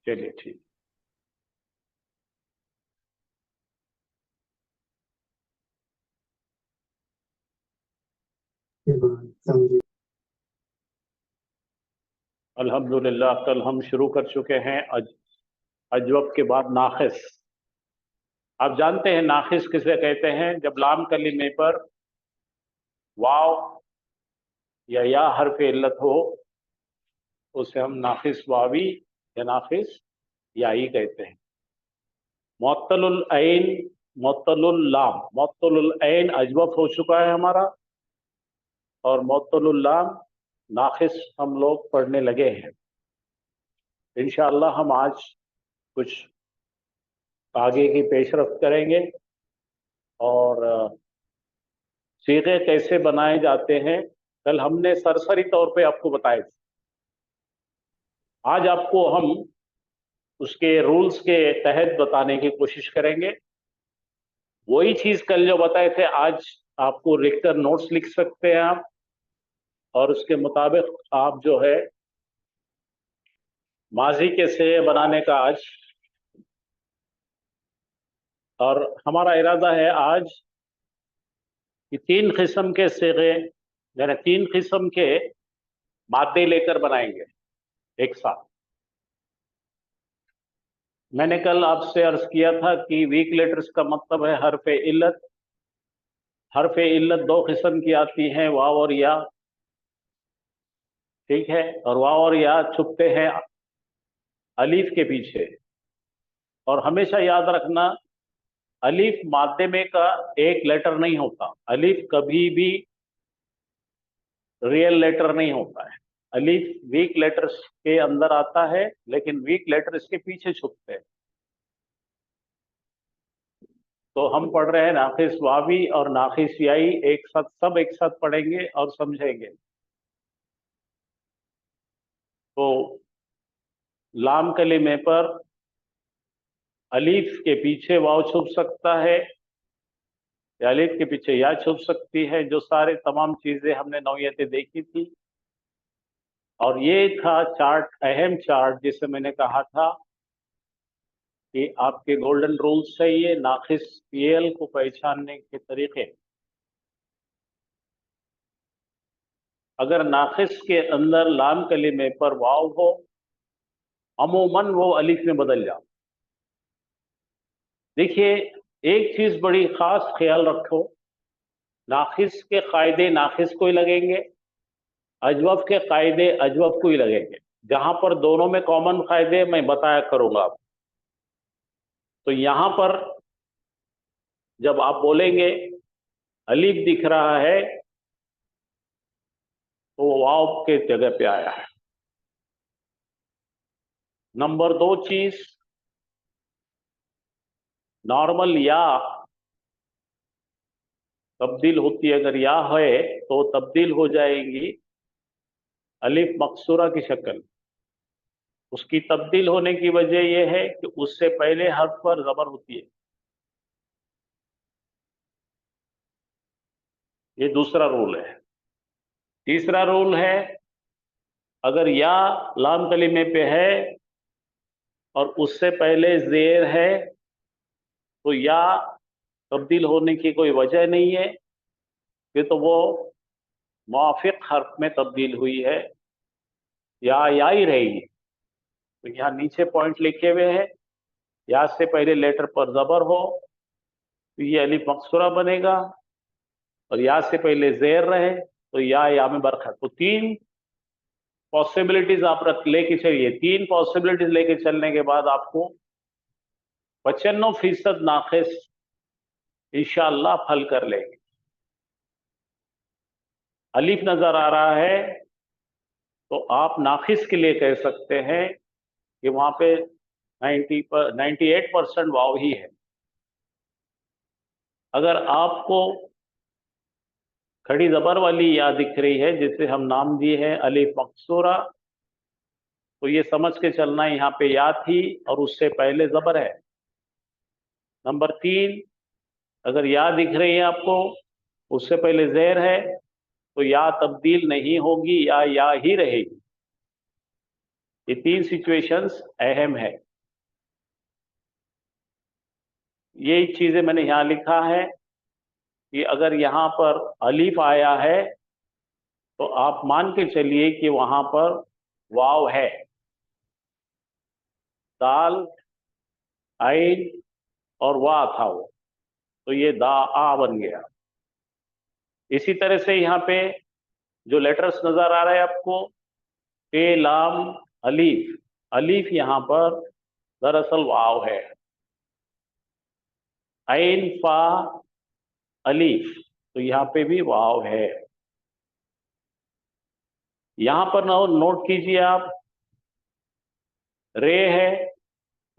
चलिए ठीक। अल्हम्दुलिल्लाह, कल हम शुरू कर चुके हैं अजवब के बाद नाखिस। आप जानते हैं नाखिस किसे कहते हैं? जब लाम कलीमे पर वाव या हर्फ इल्लत हो, उसे हम नाखिस वावी या नाखिस याई कहते हैं। मुअत्तलुल ऐन, मुअत्तलुल लाम, मुअत्तलुल ऐन अजवब हो चुका है हमारा, और मुअत्तलुल लाम नाखिस हम लोग पढ़ने लगे हैं। इंशाअल्लाह हम आज कुछ आगे की पेशरफ्त करेंगे और सीगे कैसे बनाए जाते हैं कल हमने सरसरी तौर पे आपको बताए थे। आज आपको हम उसके रूल्स के तहत बताने की कोशिश करेंगे। वही चीज कल जो बताए थे आज आपको लिखकर नोट्स लिख सकते हैं आप, और उसके मुताबिक आप जो है माजी के सिगे बनाने का आज, और हमारा इरादा है आज कि 3 किस्म के सिगे यानी 3 किस्म के मादे लेकर बनाएंगे एक साथ। मैंने कल आपसे अर्ज किया था कि वीक लेटर्स का मतलब है हर्फ इल्लत। हर्फ इल्लत 2 किस्म की आती हैं, वाव और या, ठीक है। और वाव और या छुपते हैं अलीफ के पीछे। और हमेशा याद रखना, अलीफ मादे में का एक लेटर नहीं होता। अलीफ कभी भी रियल लेटर नहीं होता है। अलीफ वीक लेटर्स के अंदर आता है, लेकिन वीक लेटर इसके पीछे छुपते हैं। तो हम पढ़ रहे हैं नाखिस वावी और नाखिस याई एक साथ, सब एक साथ पढ़ेंगे और समझेंगे। तो लाम कलीमे पर अलीफ के पीछे वाव छुप सकता है, या अलीफ के पीछे या छुप सकती है। जो सारे तमाम चीजें हमने नौयतें देखी थी। और ये था चार्ट, अहम चार्ट, जिसे मैंने कहा था कि आपके गोल्डन रूल्स है ये नाखिस पीएल को पहचानने के तरीके। अगर नाखिस के अंदर लाम कलीमे पर वाव हो, अमूमन वो अलीफ में बदल जाओ। देखिए, एक चीज बड़ी खास ख्याल रखो, नाखिस के कायदे नाखिस को ही लगेंगे, अजवब के कायदे अजवब को ही लगेंगे। जहां पर दोनों में कॉमन कायदे मैं बताया करूंगा आपको। तो यहां पर जब आप बोलेंगे अलीफ दिख रहा है, तो वाव के जगह पे आया है। नंबर 2 चीज, नॉर्मल या तब्दील होती है। अगर या है तो तब्दील हो जाएगी अलिफ मकसूरा की शक्ल। उसकी तब्दील होने की वजह यह है कि उससे पहले हर्फ पर जबर होती है। ये दूसरा रूल है। तीसरा रूल है, अगर या लाम कलीमे पे है और उससे पहले जेर है, तो या तब्दील होने की कोई वजह नहीं है, कि तो वो मुआफिक हर्फ में तब्दील हुई है, या ही रहेगी। तो यहाँ नीचे पॉइंट लिखे हुए हैं, या से पहले लेटर पर जबर हो तो ये अलिफ मकसूरा बनेगा, और या से पहले जेर रहे तो या में बरकत। तो 3 पॉसिबिलिटीज आप रख लेके चलिए। 3 पॉसिबिलिटीज लेके चलने के बाद आपको 95% नाखिस इंशाअल्लाह आप हल कर लेंगे। अलीफ नजर आ रहा है तो आप नाखिस के लिए कह सकते हैं कि वहां पे 98% वाव ही है। अगर आपको खड़ी जबर वाली या दिख रही है, जिसे हम नाम दिए हैं अलिफ मकसूरा, तो ये समझ के चलना यहाँ पे या थी और उससे पहले जबर है। नंबर 3, अगर या दिख रही है आपको, उससे पहले जेर है, तो या तब्दील नहीं होगी, या ही रहेगी। ये 3 सिचुएशंस अहम है। ये चीजें मैंने यहां लिखा है कि अगर यहां पर अलीफ आया है तो आप मान के चलिए कि वहां पर वाव है। दाल, आइन और वाह था वो, तो ये दा आ बन गया। इसी तरह से यहाँ पे जो लेटर्स नजर आ रहे हैं आपको, पे, लाम, अलीफ, अलीफ यहाँ पर दरअसल वाव है। आइन, फा, अलीफ, तो यहाँ पे भी वाव है। यहां पर नोट कीजिए आप, रे है,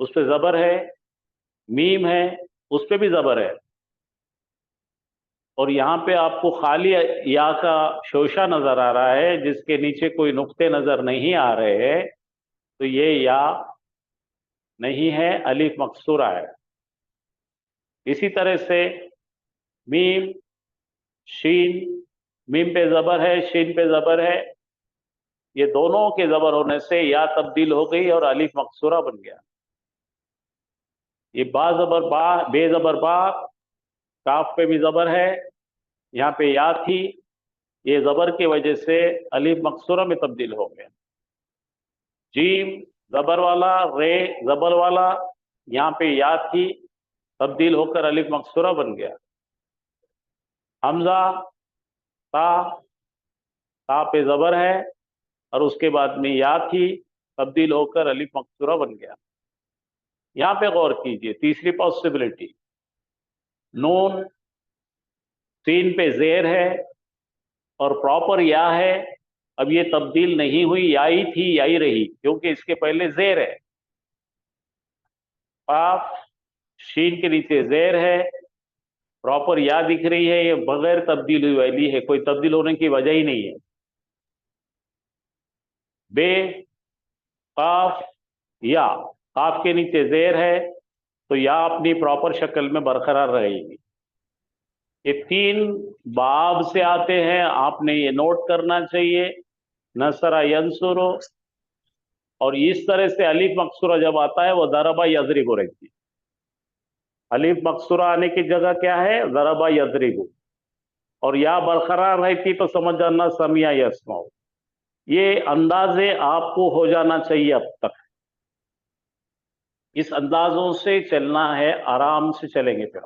उस पे जबर है, मीम है, उस पे भी जबर है, और यहाँ पे आपको खाली या का शोशा नजर आ रहा है जिसके नीचे कोई नुक्ते नजर नहीं आ रहे हैं, तो ये या नहीं है, अलीफ मकसूरा है। इसी तरह से मीम, शीन, मीम पे जबर है, शीन पे जबर है, ये दोनों के जबर होने से या तब्दील हो गई और अलीफ मकसूरा बन गया। ये बा जबर बा, बे जबर बा, काफ पे भी जबर है, यहाँ पे या थी, ये जबर की वजह से अलीफ मकसूरा में तब्दील हो गया। जीम जबर वाला, रे जबर वाला, यहाँ पे या थी, तब्दील होकर अलीफ मकसूरा बन गया। हमजा, ता, ता पे जबर है और उसके बाद में या थी, तब्दील होकर अलीफ मकसूरा बन गया। यहां पे गौर कीजिए, तीसरी पॉसिबिलिटी, नून, सीन पे जेर है और प्रॉपर या है। अब ये तब्दील नहीं हुई, या ही थी, या ही रही, क्योंकि इसके पहले जेर है। काफ, शीन के नीचे जेर है, प्रॉपर या दिख रही है, ये बगैर तब्दील हुई वाली है, कोई तब्दील होने की वजह ही नहीं है। बे, काफ, या, काफ के नीचे जेर है तो या अपनी प्रॉपर शक्ल में बरकरार रहेगी। ये 3 बाब से आते हैं, आपने ये नोट करना चाहिए। नसरा यंसुरो, और इस तरह से अलीफ मकसूरा जब आता है वो दरबा यजरिबु रहती है। अलीफ मकसूरा आने की जगह क्या है, दरबा यजरिबु, और या बरकरार रहती तो समझ जाना समिया यस्माउ। ये अंदाजे आपको हो जाना चाहिए अब तक। इस अंदाजों से चलना है, आराम से चलेंगे फिर।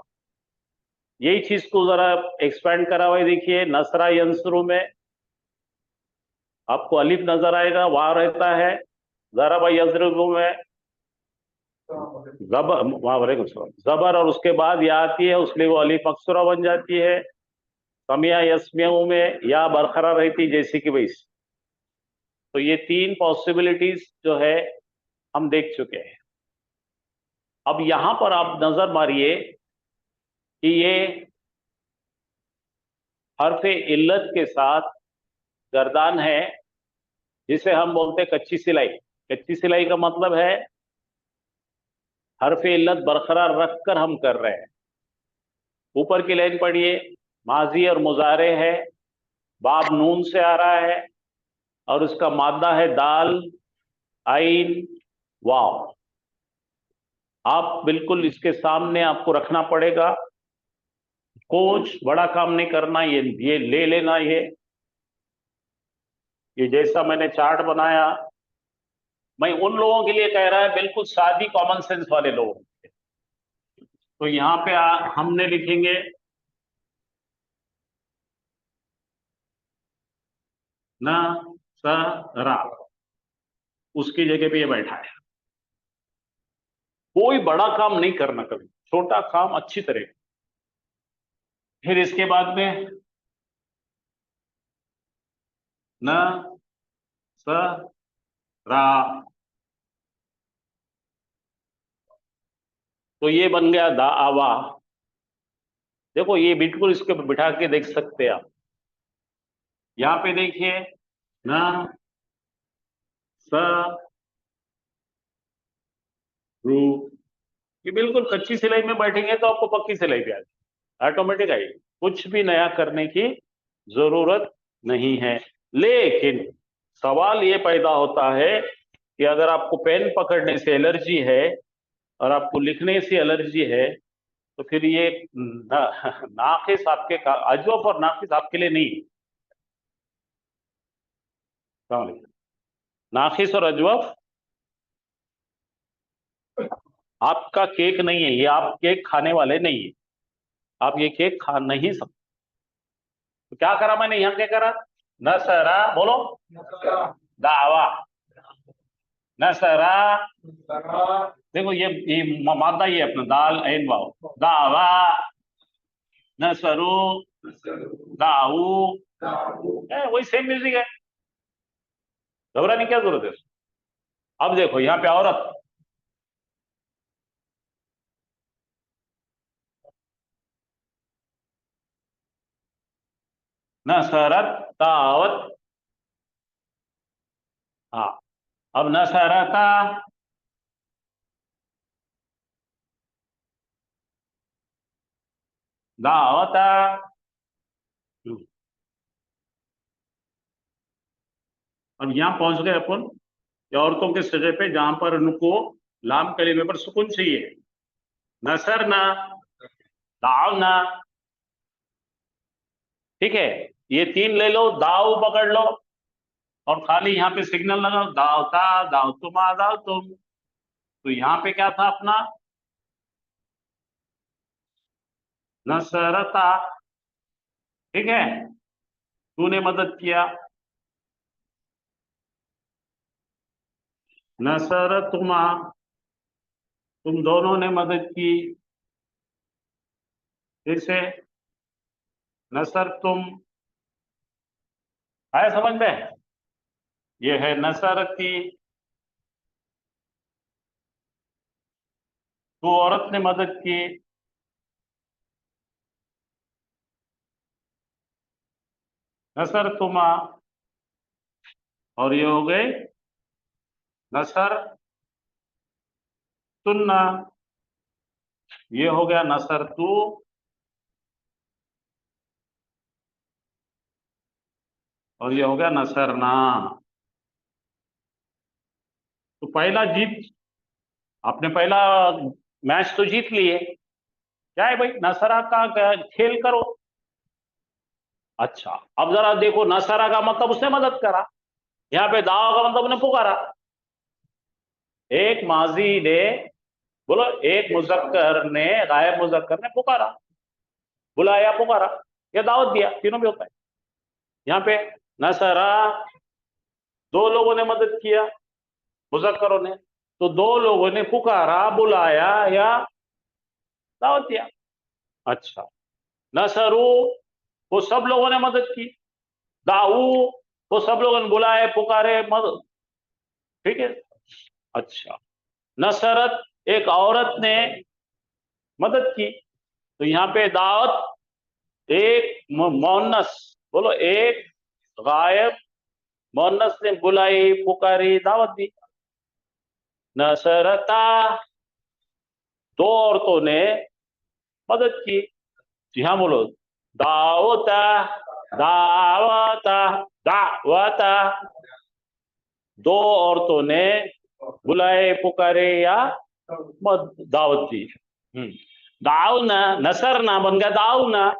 यही चीज को जरा एक्सपेंड करा हुआ देखिए। नसरा यंसुरु में आपको अलीफ नजर आएगा, वहां रहता है। दरबा यजरिबु में जबर और उसके बाद या आती है, उसलिए वो अलीफ मकसूरा बन जाती है। समिया यस्मिया में या बरकरार रहती जैसी कि वैसी। तो ये 3 पॉसिबिलिटीज जो है हम देख चुके हैं। अब यहां पर आप नजर मारिए कि ये हरफ इल्लत के साथ गर्दान है, जिसे हम बोलते हैं कच्ची सिलाई। कच्ची सिलाई का मतलब है हरफ इल्लत बरकरार रखकर हम कर रहे हैं। ऊपर की लाइन पढ़िए, माजी और मुजारे है, बाब नून से आ रहा है और उसका मादा है दाल, आइन, वाव। आप बिल्कुल इसके सामने आपको रखना पड़ेगा, कुछ बड़ा काम नहीं करना, ये ले लेना। ये जैसा मैंने चार्ट बनाया, मैं उन लोगों के लिए कह रहा है बिल्कुल सादी कॉमन सेंस वाले लोग। तो यहाँ पे हमने लिखेंगे न, स, रा, उसकी जगह पे ये बैठा है। कोई बड़ा काम नहीं करना, कभी छोटा काम अच्छी तरह। फिर इसके बाद में न, स, रा, तो ये बन गया दा आवा। देखो ये बिल्कुल इसके बिठा के देख सकते हैं आप। यहां पे देखिए, न, स, रू, ये बिल्कुल कच्ची सिलाई में बैठेंगे तो आपको पक्की सिलाई पे आ जाएगी, ऑटोमेटिक आएगी। कुछ भी नया करने की जरूरत नहीं है। लेकिन सवाल ये पैदा होता है कि अगर आपको पेन पकड़ने से एलर्जी है और आपको लिखने से एलर्जी है, तो फिर ये नाखिस आपके अजवफ और नाखिस आपके लिए नहीं। नाखिस और अजवफ आपका केक नहीं है, ये आप केक खाने वाले नहीं है, आप ये केक खा नहीं सकते। तो क्या करा मैंने, यहां क्या करा, नसरा, बोलो, दावा, नसरा, देखो ये मादा ही है अपना, दाल ऐन वाव, दावा, नसरू, दाऊ, वही सेम म्यूजिक है, घबराने की क्या जरूरत है। अब देखो यहाँ पे औरत, नसरत, दावत, हाँ, अब नसरता, दावता। अब यहाँ पहुंच गए अपन औरतों के सजे पे, जहां पर उनको लाम कलीमे पर सुकून चाहिए। नसरना, दावना, ठीक है, ये तीन ले लो, दाव पकड़ लो और खाली यहाँ पे सिग्नल लगाओ, दावता, दाव तुमा, दाव तुम। तो यहाँ पे क्या था अपना, नसरता, ठीक है, तूने मदद किया, नसर तुमा, तुम दोनों ने मदद की, फिर से नसर तुम, आया समझ में, ये है नसरती, तो औरत ने मदद की, नसर तुमा, और ये हो गए नसर तुन्ना, ये हो गया नसर तू, और ये हो गया नसरना। तो पहला जीत, आपने पहला मैच तो जीत लिए, क्या है भाई, नसरा का खेल करो। अच्छा, अब जरा देखो, नसरा का मतलब उसने मदद करा, यहाँ पे दावा का मतलब उसने पुकारा। एक माजी ने, बोलो, एक मुजक्कर ने, गायब मुजक्कर ने पुकारा, बुलाया, पुकारा या दावत दिया, तीनों भी होता है। यहाँ पे नसरा, दो लोगों ने मदद किया, मुजक्करों ने, तो दो लोगों ने पुकारा, बुलाया या दावत दिया। अच्छा, नसरू, वो सब लोगों ने मदद की, दाऊ, वो सब लोगों ने बुलाए, पुकारे, मदद, ठीक है। अच्छा, नसरत, एक औरत ने मदद की, तो यहाँ पे दावत, एक मोहन्नस, बोलो, एक गायब मोहन्नस ने बुलाई, पुकारी, दावत दी। नसरता, दो औरतों ने मदद की, जी हाँ, बोलो, दावता, दावता, दावता, दो औरतों ने बुलाए, पुकारे या दावत दी। दाऊना, नसरना बन गया दाऊना,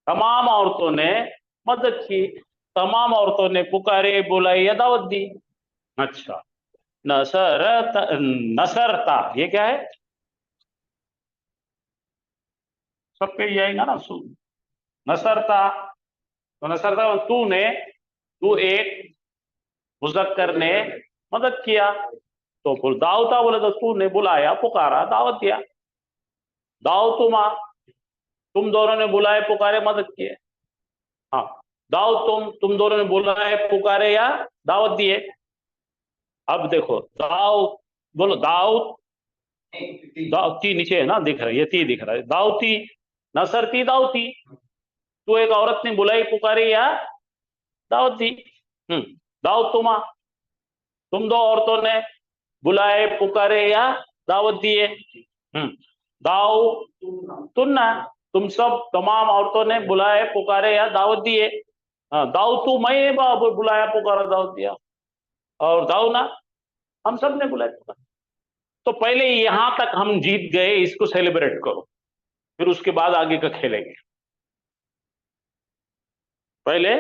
तमाम औरतों ने मदद की, तमाम औरतों ने पुकारे, बुलाई या दावत दी। अच्छा, नसरत, नसरता, ये क्या है, सबके ये आएगा ना, नसरता, तो नसरता तूने, तू एक मुजक्कर ने मदद किया, तो फिर दावता बोले तो तूने बुलाया, पुकारा, दावत दिया। दावतुमा, तुम दोनों ने बुलाए, पुकारे, मदद किए। हाँ, दाऊ तुम दोनों ने बुलाए, पुकारे या दावत दिए। अब देखो, दाऊ, बोलो, दावती नीचे है ना, दिख रहा है, ये ती दिख रहा है, दावती, नसरती, दावती, तो एक औरत ने बुलाई, पुकारी या दावत दी। दावतुमा, तुम दो औरतों ने बुलाए, पुकारे या दावत दिए। दाऊ तुन्ना, तुम सब तमाम औरतों ने बुलाए, पुकारे या दावत दिए। हाँ, दाऊ तू, मैं बुलाया, पुकारा, दावत दिया। और दाऊ ना, हम सब ने बुलाया। तो पहले यहां तक हम जीत गए, इसको सेलिब्रेट करो, फिर उसके बाद आगे का खेलेंगे। पहले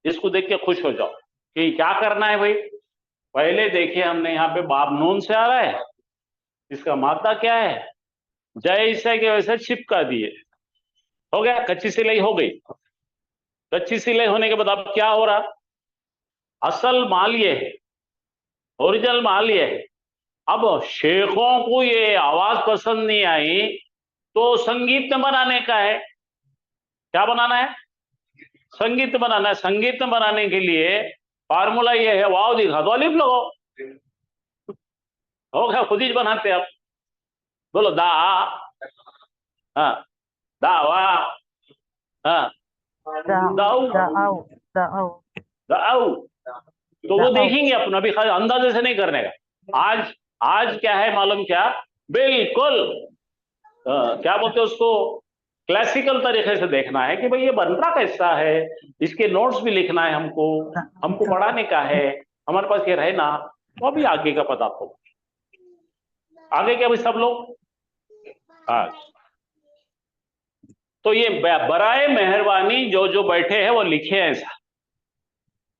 इसको देख के खुश हो जाओ कि क्या करना है भाई। पहले देखिए, हमने यहाँ पे बाब नून से आ रहा है, इसका मादा क्या है, जैसे के वैसे चिपका दिए, हो गया, कच्ची सिलाई हो गई। कच्ची सिलाई होने के बाद अब क्या हो रहा, असल माल ये है, ओरिजिनल माल ये है। अब शेखों को ये आवाज पसंद नहीं आई, तो संगीत बनाने का है। क्या बनाना है, संगीत बनाना है। संगीत बनाने के लिए फार्मूला ये है, वाव दिखा दो, अलिफ लगाओ, हो गया, खुद ही बनाते आप। बोलो दा, हाँ, दावा, हाँ, दाऊ, दाऊ दाऊ दाऊ। तो वो देखेंगे अपन, अभी खाली अंदाजे से नहीं करने का। आज आज क्या है मालूम क्या, बिल्कुल क्या बोलते हैं उसको, क्लासिकल तरीके से देखना है कि भाई ये बन रहा कैसा है, इसके नोट्स भी लिखना है हमको, हमको पढ़ाने का है, हमारे पास ये रहे ना, तो अभी आगे का पता आपको। आगे क्या भाई सब लोग, हाँ। तो ये बराए मेहरबानी जो जो बैठे हैं वो लिखे ऐसा,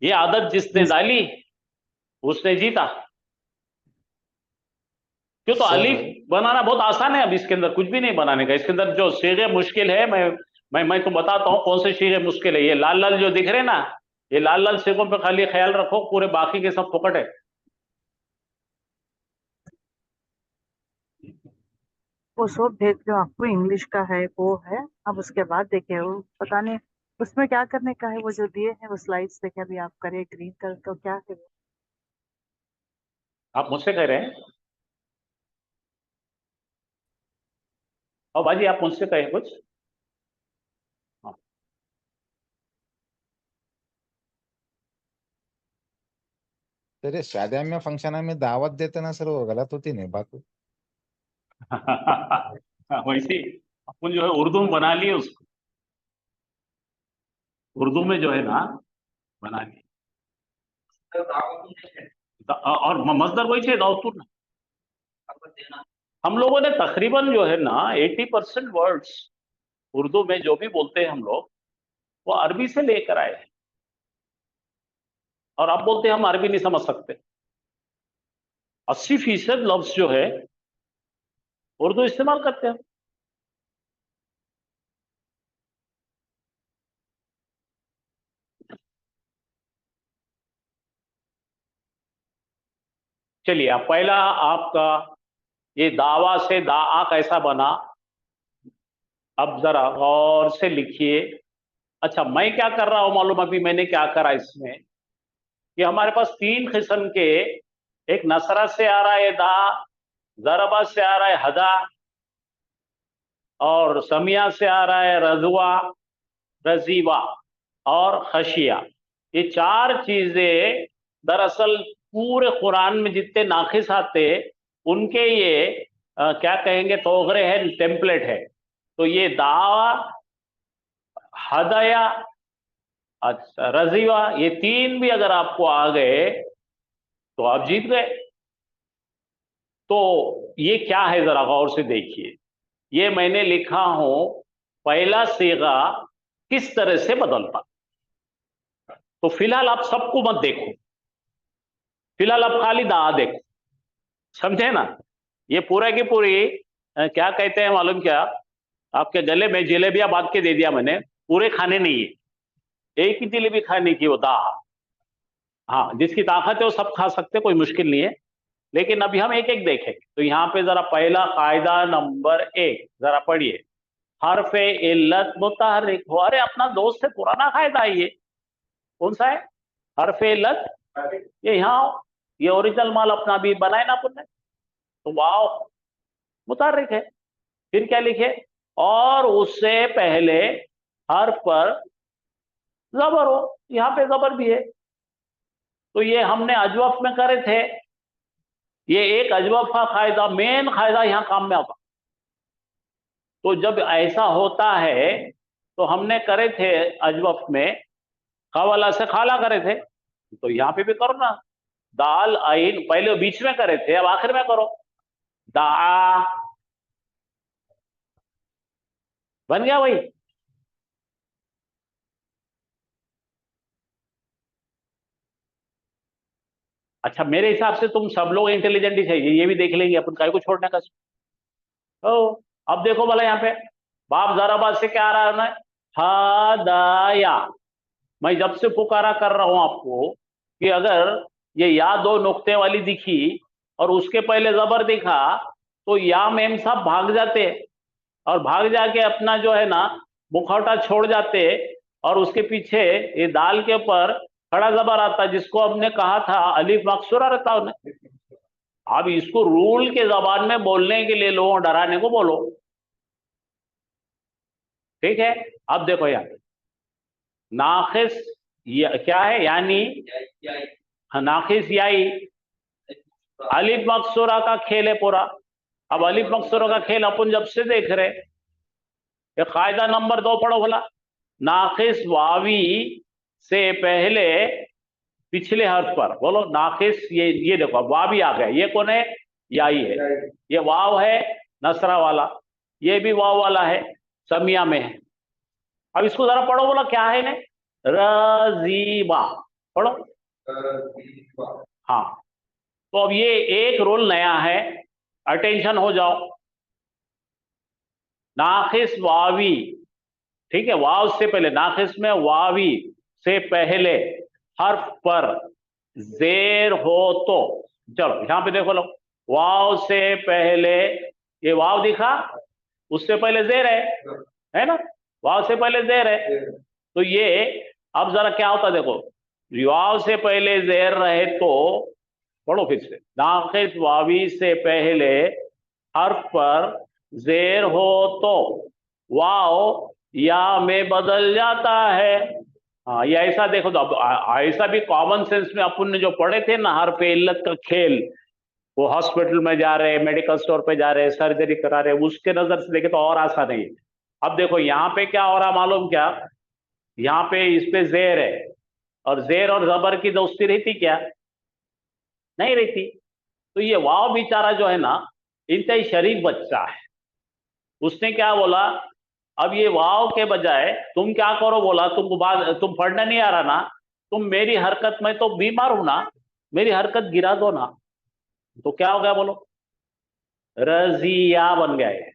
ये आदत जिसने डाली उसने जीता। क्यों, तो सर अलीफ बनाना बहुत आसान है। अब इसके अंदर कुछ भी नहीं बनाने का, इसके अंदर जो सीगे मुश्किल है, मैं तो बताता हूँ कौन से सीगे मुश्किल है। ये लाल लाल जो दिख रहे ना, ये लाल लाल सीगों पे खाली ख्याल रखो, पूरे बाकी के सब फुकट है। वो सब भेज जो आपको इंग्लिश का है वो है। अब उसके बाद देखिए वो पता नहीं उसमें क्या करने का है, वो जो दिए हैं वो स्लाइड्स देखे अभी आप करें ग्रीन कलर तो क्या है वो? आप मुझसे कह रहे हैं, और बाजी आप मुझसे कहे कुछ। सर ये शादियां में फंक्शन में दावत देते ना सर, वो गलत होती नहीं बात? वैसे अपन जो है उर्दू में बना लिए उसको, उर्दू में जो है ना बना लिए। और मजदर वही थे दाऊदपुर। हम लोगों ने तकरीबन जो है ना 80% वर्ड्स उर्दू में जो भी बोलते हैं हम लोग, वो अरबी से लेकर आए हैं। और आप बोलते हैं हम अरबी नहीं समझ सकते। 80% लफ्ज जो है उर्दू इस्तेमाल करते हैं। चलिए, अब पहला आपका ये दावा से दाआ कैसा बना, अब जरा गौर से लिखिए। अच्छा, मैं क्या कर रहा हूं मालूम, अभी मैंने क्या करा इसमें, कि हमारे पास 3 किस्म के, एक नसरा से आ रहा है दा, जरबा से आ रहा है हदा, और समिया से आ रहा है रजुआ, रजीवा और खशिया। ये 4 चीजें दरअसल पूरे कुरान में जितने नाकिस आते उनके ये क्या कहेंगे, तोगरे हैं, टेम्पलेट है। तो ये दावा, हदया, अच्छा रजीवा, ये 3 भी अगर आपको आ गए तो आप जीत गए। तो ये क्या है जरा गौर से देखिए। ये मैंने लिखा हूं, पहला सीगा किस तरह से बदलता। तो फिलहाल आप सबको मत देखो, फिलहाल आप खाली दा देखो, समझे ना। ये पूरा की पूरी क्या कहते हैं मालूम क्या, आपके गले में जलेबियां बांध के दे दिया मैंने, पूरे खाने नहीं है, एक ही जलेबी खाने की वो दा। हाँ, जिसकी ताकत है वो सब खा सकते, कोई मुश्किल नहीं है। लेकिन अभी हम एक एक देखें। तो यहाँ पे जरा पहला कायदा नंबर 1 जरा पढ़िए, हरफे इल्लत मुतहर्रिक हो। अरे अपना दोस्त से पुराना कायदा है ये, कौन सा है, हरफे इल्लत। ये यहाँ, ये ओरिजिनल माल अपना भी बनाए ना अपन ने, तो वाव, मुतहर्रिक है। फिर क्या लिखे, और उससे पहले हर पर जबर हो, यहाँ पे जबर भी है। तो ये हमने अजवफ में करे थे, ये एक अजवफ का कायदा, मेन कायदा यहाँ काम में आता। तो जब ऐसा होता है तो हमने करे थे अजवफ में, खवाला से खाला करे थे। तो यहाँ पे भी करो ना, दाल आइन, पहले बीच में करे थे, अब आखिर में करो, दा, बन गया वही। अच्छा, मेरे हिसाब से तुम सब लोग इंटेलिजेंट ही चाहिए, ये भी देख लेंगे अपन, काय को छोड़ने का। ओ, अब देखो भला यहाँ पे बाप जराबाद से क्या आ रहा है ना, हदाया। मैं जब से पुकारा कर रहा हूं आपको कि अगर ये या दो नुक्ते वाली दिखी और उसके पहले जबर दिखा तो या मेम साहब भाग जाते और भाग जाके अपना जो है ना मुखौटा छोड़ जाते और उसके पीछे ये दाल के ऊपर खड़ा जबर आता, जिसको हमने कहा था अलिफ मकसूरा रहता उन्हें। अब इसको रूल के जबान में बोलने के लिए लोगों डराने को बोलो, ठीक है। अब देखो यार, नाखिस क्या है, यानी नाखिस याई, अलिफ मकसूरा का खेल है पूरा। अब अलिफ मकसूरा का खेल अपन जब से देख रहे, ये कायदा नंबर 2 पढ़ो भला, नाखिस वावी से पहले पिछले हर्फ पर बोलो नाखिस, ये देखो अब वावी आ गया, ये कौन है, याई है, ये वाव है नसरा वाला, ये भी वाव वाला है, समिया में है। अब इसको जरा पढ़ो बोला, क्या है ने, रजीबा, पढ़ो। हाँ, तो अब ये एक रोल नया है, अटेंशन हो जाओ। नाखिस वावी, ठीक है, वाव से पहले, नाखिस में वावी से पहले हर्फ पर जेर हो तो, चलो यहां पे देखो लो, वाव से पहले, ये वाव दिखा, उससे पहले जेर है ना, वाव से पहले जेर है, तो ये अब जरा क्या होता देखो, वाव से पहले जेर रहे तो, पढ़ो फिर से, नाखिस वावी से पहले हर्फ पर जेर हो तो वाव या में बदल जाता है। हाँ, ये ऐसा देखो तो, अब ऐसा भी कॉमन सेंस में अपन ने जो पढ़े थे ना, हर्फ इल्लत का खेल, वो हॉस्पिटल में जा रहे, मेडिकल स्टोर पे जा रहे, सर्जरी करा रहे, उसके नजर से देखे तो और आसान है। अब देखो यहाँ पे क्या हो रहा मालूम क्या, यहाँ पे इस पे जेर है, और जेर और जबर की दोस्ती रहती क्या, नहीं रहती। तो ये वाव बेचारा जो है ना, इंतहाई शरीफ बच्चा है, उसने क्या बोला, अब ये वाव के बजाय तुम क्या करो बोला, तुमको बात, तुम पढ़ना नहीं आ रहा ना, तुम मेरी हरकत में तो बीमार हो ना, मेरी हरकत गिरा दो ना, तो क्या हो गया बोलो, रजिया बन गया ये,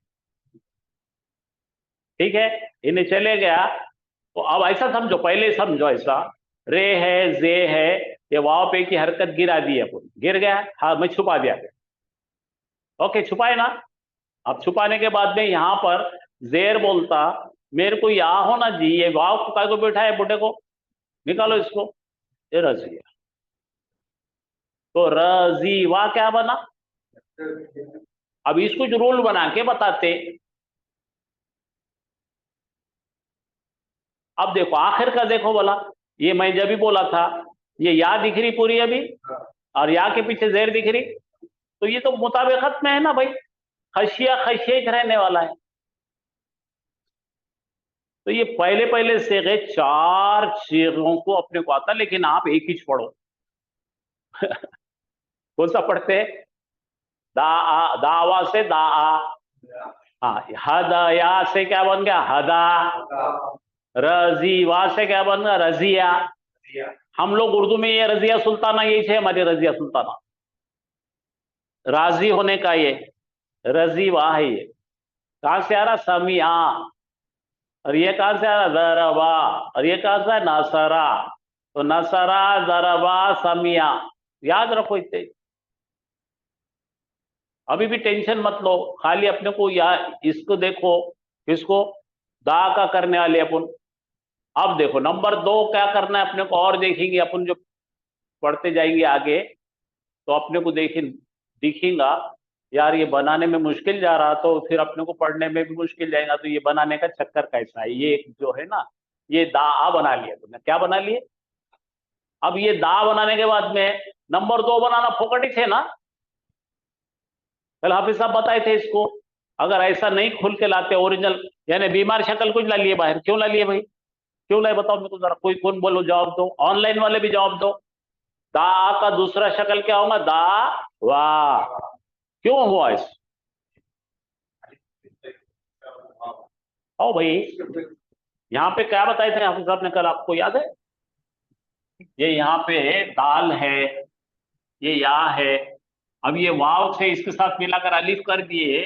ठीक है, इन्हें चले गया। तो अब ऐसा समझो, पहले समझो ऐसा, रे है, जे है, ये वाव पे की हरकत गिरा दी अपन, गिर गया, हाँ मैं छुपा दिया, ओके छुपाए ना। अब छुपाने के बाद में यहां पर जेर बोलता, मेरे को या होना जी, ये वाव को काय को बैठा है बुढ़े को, निकालो इसको, ये रजिया, तो रजीवा क्या बना। अब इसको जो रूल बना के बताते, अब देखो आखिर का देखो बोला, ये मैं जब भी बोला था, ये या दिख रही पूरी अभी, और या के पीछे जेर दिख रही, तो ये तो मुताबिकत में है ना भाई, खशिया खशिया रहने वाला है। तो ये पहले पहले सेगे 4 सेगों को अपने को आता, लेकिन आप एक ही पढ़ो। कौन सा पढ़ते हैं, दावा से दा, हाँ, हदया से क्या बन गया, हदा, रजीवा से क्या बन गया, रजिया। हम लोग उर्दू में ये रजिया सुल्ताना, यही है हमारी रजिया सुल्ताना, राजी होने का ये रजीवा है। ये कहां से आ रहा, समिया, और ये कहां से आ रहा, जरबा, और ये कहां से है, नसरा, तो नसरा जरबा समिया, याद रखो इतने। अभी भी टेंशन मत लो, खाली अपने को या इसको देखो, किसको, दा का करने वाले अपन। अब देखो नंबर 2 क्या करना है अपने को, और देखेंगे अपन जो पढ़ते जाएंगे आगे, तो अपने को दिखेगा यार ये बनाने में मुश्किल जा रहा, तो फिर अपने को पढ़ने में भी मुश्किल जाएगा, तो ये बनाने का चक्कर कैसा है, ये जो है ना, ये दा बना लिया तुमने, क्या बना लिए। अब ये दा बनाने के बाद में नंबर 2 बनाना फोकट ही थे ना, कल हाफिज साहब बताए थे इसको। अगर ऐसा नहीं खुल के लाते ओरिजिनल, यानी बीमार शक्ल कुछ ला लिए बाहर, क्यों ला लिए भाई, क्यों लाए बताओ मेरे को जरा, कोई कौन बोलो, जवाब दो, ऑनलाइन वाले भी जवाब दो। दा आ का दूसरा शक्ल क्या होगा? दा वा। क्यों हुआ इस? ओ भाई, यहाँ पे क्या बताए थे हाफिज साहब ने कल, आपको याद है? ये यहाँ पे दाल है, ये या है, अब ये वाव से इसके साथ मिलाकर अलिफ कर दिए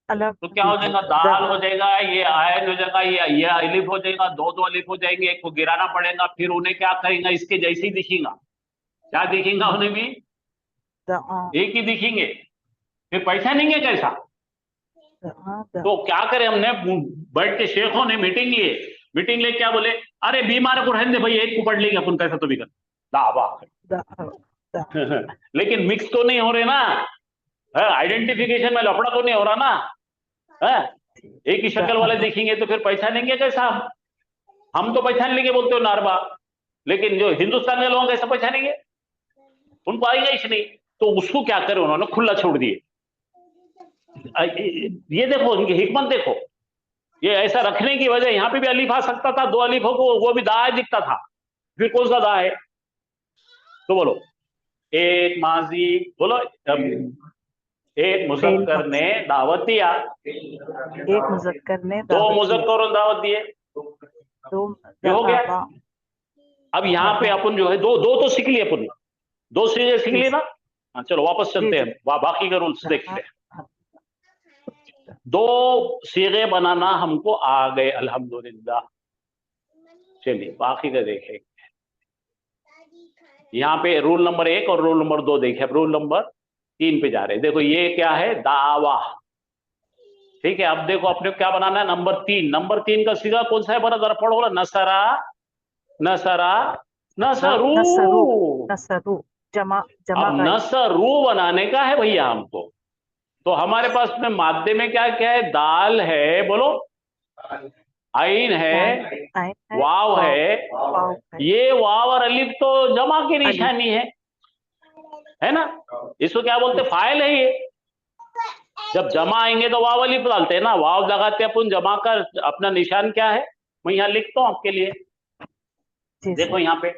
अलग तो क्या हो जाएगा? दाल हो जाएगा, ये आयन हो जाएगा, ये अलिफ हो जाएगा, दो दो अलिफ हो जाएंगे, एक को गिराना पड़ेगा, फिर उन्हें क्या करेंगे? इसके जैसे ही दिखेगा। क्या दिखेगा उन्हें भी? एक ही दिखेंगे, फिर पहचानेंगे कैसा? तो क्या करें हमने? बैठ के शेखों ने मीटिंग लिए, मीटिंग ले क्या बोले? अरे बीमार को रहने दे भाई, एक को पढ़ लेंगे अपन, कैसा तो भी कर दावा। लेकिन मिक्स तो नहीं हो रहे ना, आइडेंटिफिकेशन में लफड़ा तो नहीं हो रहा ना, है? एक ही शक्ल वाले दिखेंगे तो फिर पहचानेंगे कैसा? हम तो पहचान लेंगे बोलते हो नारबा, लेकिन जो हिंदुस्तान के लोग कैसे पहचानेंगे? उनको आएगा ही नहीं। तो उसको क्या करे उन्होंने? खुला छोड़ दिए। ये देखो इनकी हिकमत देखो, ये ऐसा रखने की वजह, यहाँ पे भी अलीफ आ सकता था, दो अलीफों को, वो भी दा दिखता था, फिर कौन सा दा है? तो बोलो, एक माजी, बोलो, एक मुजक्कर ने दावत दिया, एक मुजक्कर ने दो मुजक्करों दावत दिए, ये हो गया। अब यहाँ पे अपन जो है दो दो तो सीख लिए अपन, दो सीखे सीख लिए ना। हाँ चलो वापस चलते हैं, बाकी के रूल्स देखते हैं। दो सीगे बनाना हमको आ गए अल्हम्दुलिल्लाह। चलिए बाकी का देखें। यहाँ पे रूल नंबर 1 और रूल नंबर 2 देखे, अब रूल नंबर 3 पे जा रहे हैं। देखो ये क्या है? दावा। ठीक है, अब देखो अपने क्या बनाना है? नंबर 3। नंबर 3 का सीगा कौन सा है? बड़ा जरा पढ़ो ना। नसरा, नसरा, नसरू, नसरू, जमा अब नसरू बनाने का है भैया हमको। तो हमारे पास में मादे में क्या क्या है? दाल है, बोलो, आइन है, वाव है। ये वाव और अलिफ तो जमा की निशानी है ना? इसको क्या बोलते? फाइल है ये। जब जमा आएंगे तो वाव अलिफ डालते हैं ना, वाव लगाते अपन जमा का अपना निशान क्या है? मैं यहाँ लिखता हूँ आपके लिए, देखो यहाँ पे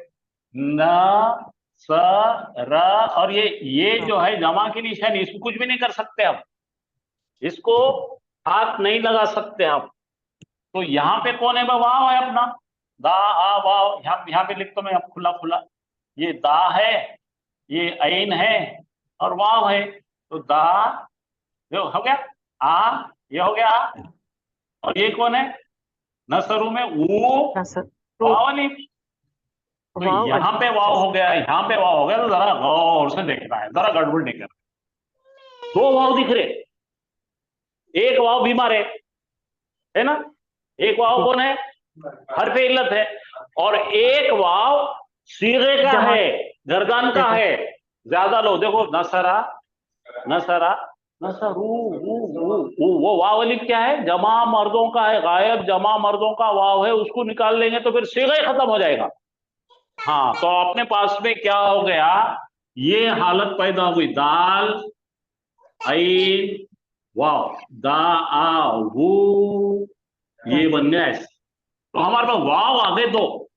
न स र, और ये जो है जमा की निशानी, इसको कुछ भी नहीं कर सकते हम, इसको हाथ नहीं लगा सकते हम। तो यहाँ पे कौन है? वाव है अपना, दा आ वाव। यहाँ पे लिखता मैं खुला खुला, ये दा है, ये ऐन है और वाव है। तो दा जो हो गया आ, ये हो गया आ, और ये कौन है? नसरू में वाव अलिफ। तो यहाँ पे वाव हो गया, यहाँ पे वाव हो गया। तो जरा गौर से देखना है, जरा गड़बड़ नहीं करना। दो वाव दिख रहे, एक वाव बीमार है ना? एक वाव कौन है? हरफे इल्लत है। और एक वाव सीगे का है, गर्दान का है। ज्यादा लो, देखो नसरा, नसरा, नसरू, वो वाव अलिफ क्या है? जमा मर्दों का है, गायब जमा मर्दों का वाव है, उसको निकाल लेंगे तो फिर सीगा ही खत्म हो जाएगा। हाँ, तो अपने पास में क्या हो गया? ये हालत पैदा हुई, दाल ऐन वाव, दा आ वू, ये बन गया ऐसे। तो हमारे पास वाव आ गए दो,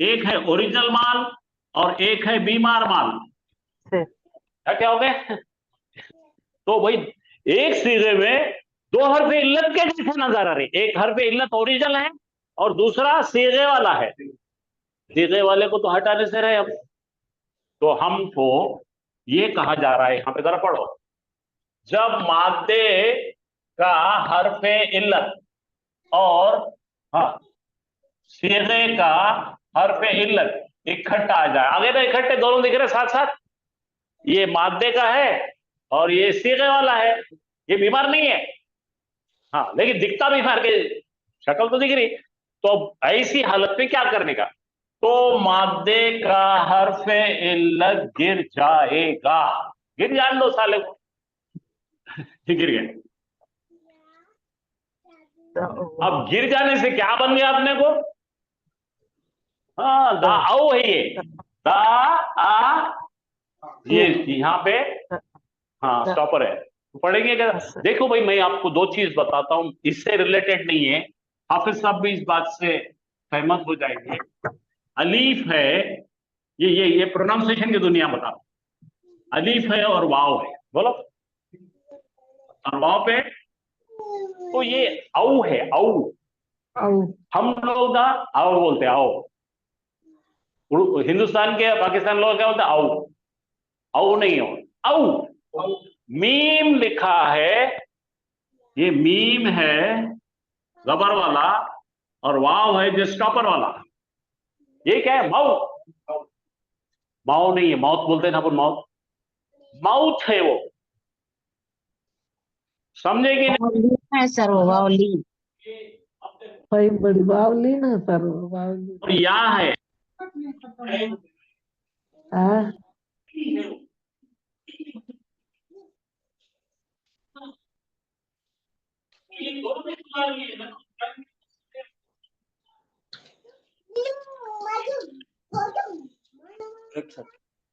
एक है ओरिजिनल माल और एक है बीमार माल। क्या हो गए? तो भाई एक सीगे में दो हरफे इल्लत के जैसे नजर आ रहे, एक हरफे इल्लत ओरिजिनल है और दूसरा सीगे वाला है। सीगे वाले को तो हटाने से रहे हम। तो हमको ये कहा जा रहा है, यहां पे जरा पढ़ो, जब मादे का हरफे इल्लत और सीगे का हरफे इल्लत इकट्ठा आ जाए, आगे तो इकट्ठे दोनों दिख रहे साथ साथ, ये मादे का है और ये सीगे वाला है, ये बीमार नहीं है, हाँ लेकिन दिखता बीमार के, शक्ल तो दिख रही। तो ऐसी हालत में क्या करने का? तो मादे का हरफे इल्लत गिर जाएगा। गिर जान दो साले को, गिर गए। अब गिर जाने से क्या बन गया अपने को? हाँ, दा आओ है ये, दा आ, ये यहाँ पे हाँ स्टॉपर है, पढ़ेंगे क्या? देखो भाई मैं आपको दो चीज बताता हूं, इससे रिलेटेड नहीं है, हाफिज साहब भी इस बात से सहमत हो जाएंगे। अलीफ है ये प्रोनाउंसिएशन की दुनिया बता, अलीफ है और वाव है, बोलो, और वाव पे तो ये औ है, औ। हम लोग ना आओ बोलते हैं, आओ। हिंदुस्तान के पाकिस्तान लोग क्या बोलते हैं, आओ। औ नहीं हो, औ। मीम लिखा है, ये मीम है गबर वाला, और वाव है जो स्टॉपर वाला। ये क्या है, माउ। माउ नहीं है, माउथ बोलते हैं ना अपन, माउथ, माउथ है वो, समझे कि नहीं? बावली है सर, वो बावली। भाई बड़ी बावली ना सर, बावली। और या है, हाँ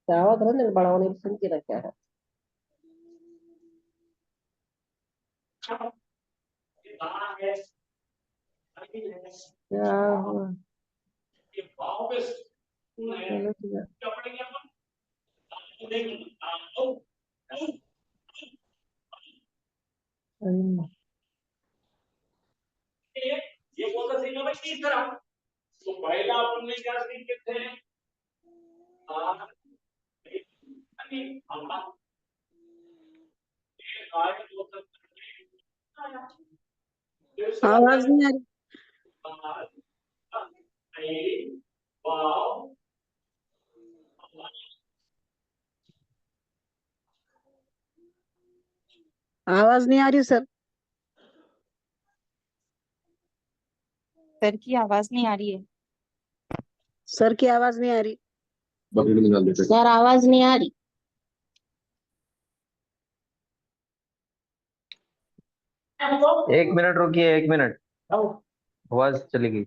दावत रहे बड़ावने सुन के रखा है। क्या हुआ, चलो ठीक है। अरे, ये बोलता सीखा भाई किस तरह। तो पहला अपन ने क्या सीखे थे, आवाज नहीं आ रही। आवाज नहीं आ रही सर। सर की आवाज नहीं आ रही है। सर की आवाज नहीं आ रही। सर आवाज नहीं आ रही। एक मिनट रुकिए, एक मिनट, आवाज चली गई।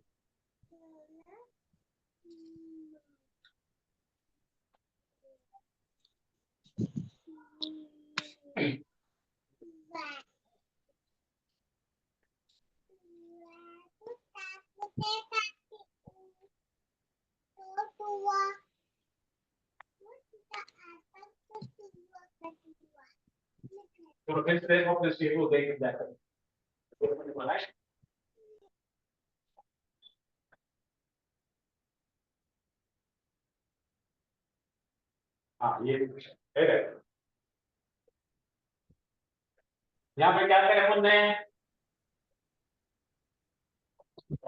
हाँ ये यहाँ पे क्या करें अपन ने,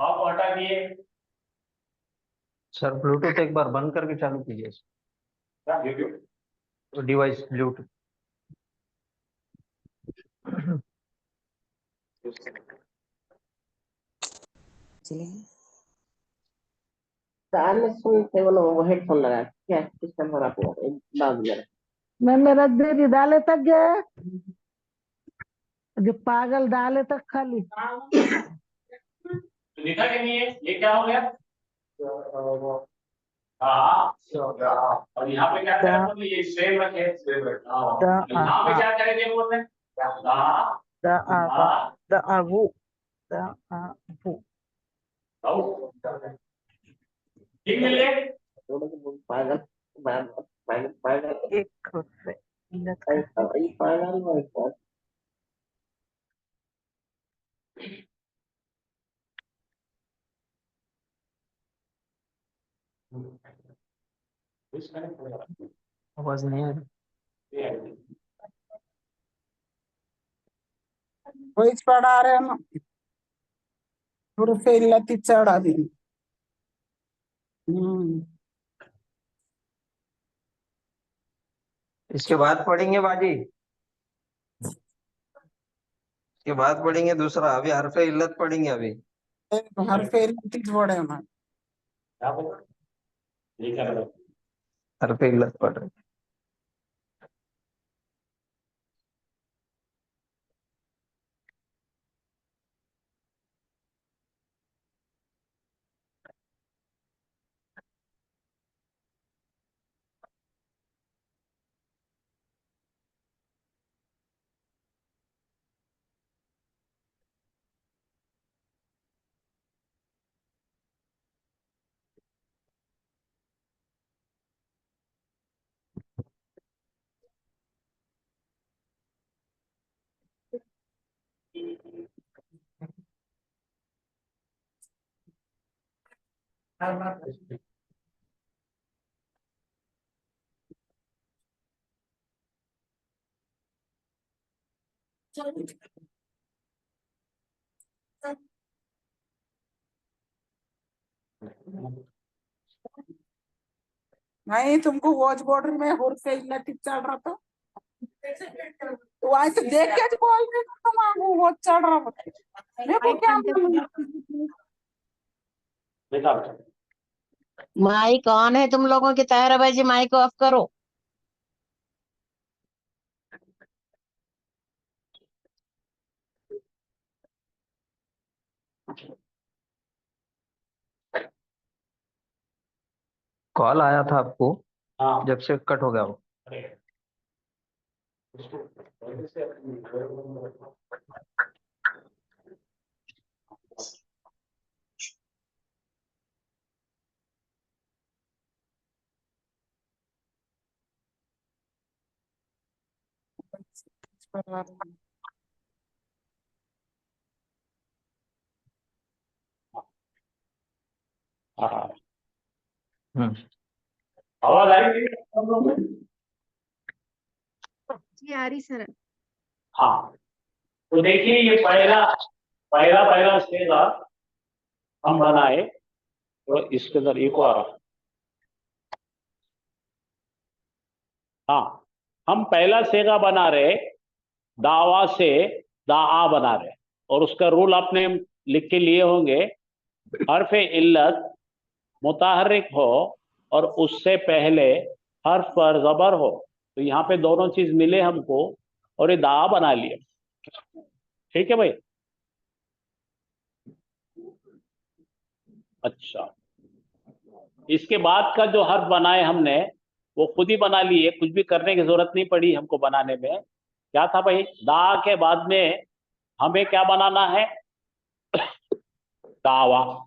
आप हटा दिए, सर ब्लूटूथ एक बार बंद करके चालू कीजिए, क्या वीडियो, डिवाइस ब्लूटूथ। कान में सुनते वो हेडफोन लगा क्या सिस्टम खराब हुआ बाग में। मैं मेरा देरी डाले तक गया, जो पागल डाले तक खाली। तो दिखा कि नहीं है, ये क्या हो गया, हाँ, और यहाँ पे क्या करें अपन ने, ये सेम रखे, यहाँ पे क्या करेंगे बोल रहे हैं, the ava, the avu, the avu. ठीक मिल गए। पागल पागल पागल एक रुपए मिनट का है। पागल आवाज नहीं आ रही। वही पढ़ा रहे ना, पूरे फेल लती चढ़ा दी। इसके बाद पढ़ेंगे बाजी, इसके बाद पढ़ेंगे दूसरा, अभी हरफे इल्लत पढ़ेंगे अभी। हर फेल लती छोड़े ना। क्या बोला, ये क्या बोला? हरफे इल्लत पढ़ रहे। नहीं तुमको वॉच बॉर्डर में हुर्फ इल्लत चढ़ रहा था, तो वहां से देख के बोल रहे हो तुम वो वॉच चढ़ रहा था, मेरे को क्या मालूम। माइक ऑन है तुम लोगों की, ताहिरा भाई जी माइक ऑफ करो। कॉल आया था आपको, हाँ जब से कट हो गया वो। हाँ हम्म। आवाज आ रही है? जी आ रही सर। हाँ, तो देखिए ये पहला पहला पहला सेगा हम बनाए, तो इसके अंदर इको आ रहा। हाँ, हम पहला सेगा बना रहे, दावा से दाआ बना रहे, और उसका रूल आपने लिख के लिए होंगे। हर्फ इल्लत मुताहरिक हो और उससे पहले हर्फ पर जबर हो, तो यहाँ पे दोनों चीज मिले हमको और ये दाआ बना लिए। ठीक है भाई। अच्छा, इसके बाद का जो हर्फ बनाए हमने वो खुद ही बना लिए, कुछ भी करने की जरूरत नहीं पड़ी हमको बनाने में। क्या था भाई, दा के बाद में हमें क्या बनाना है, दावा।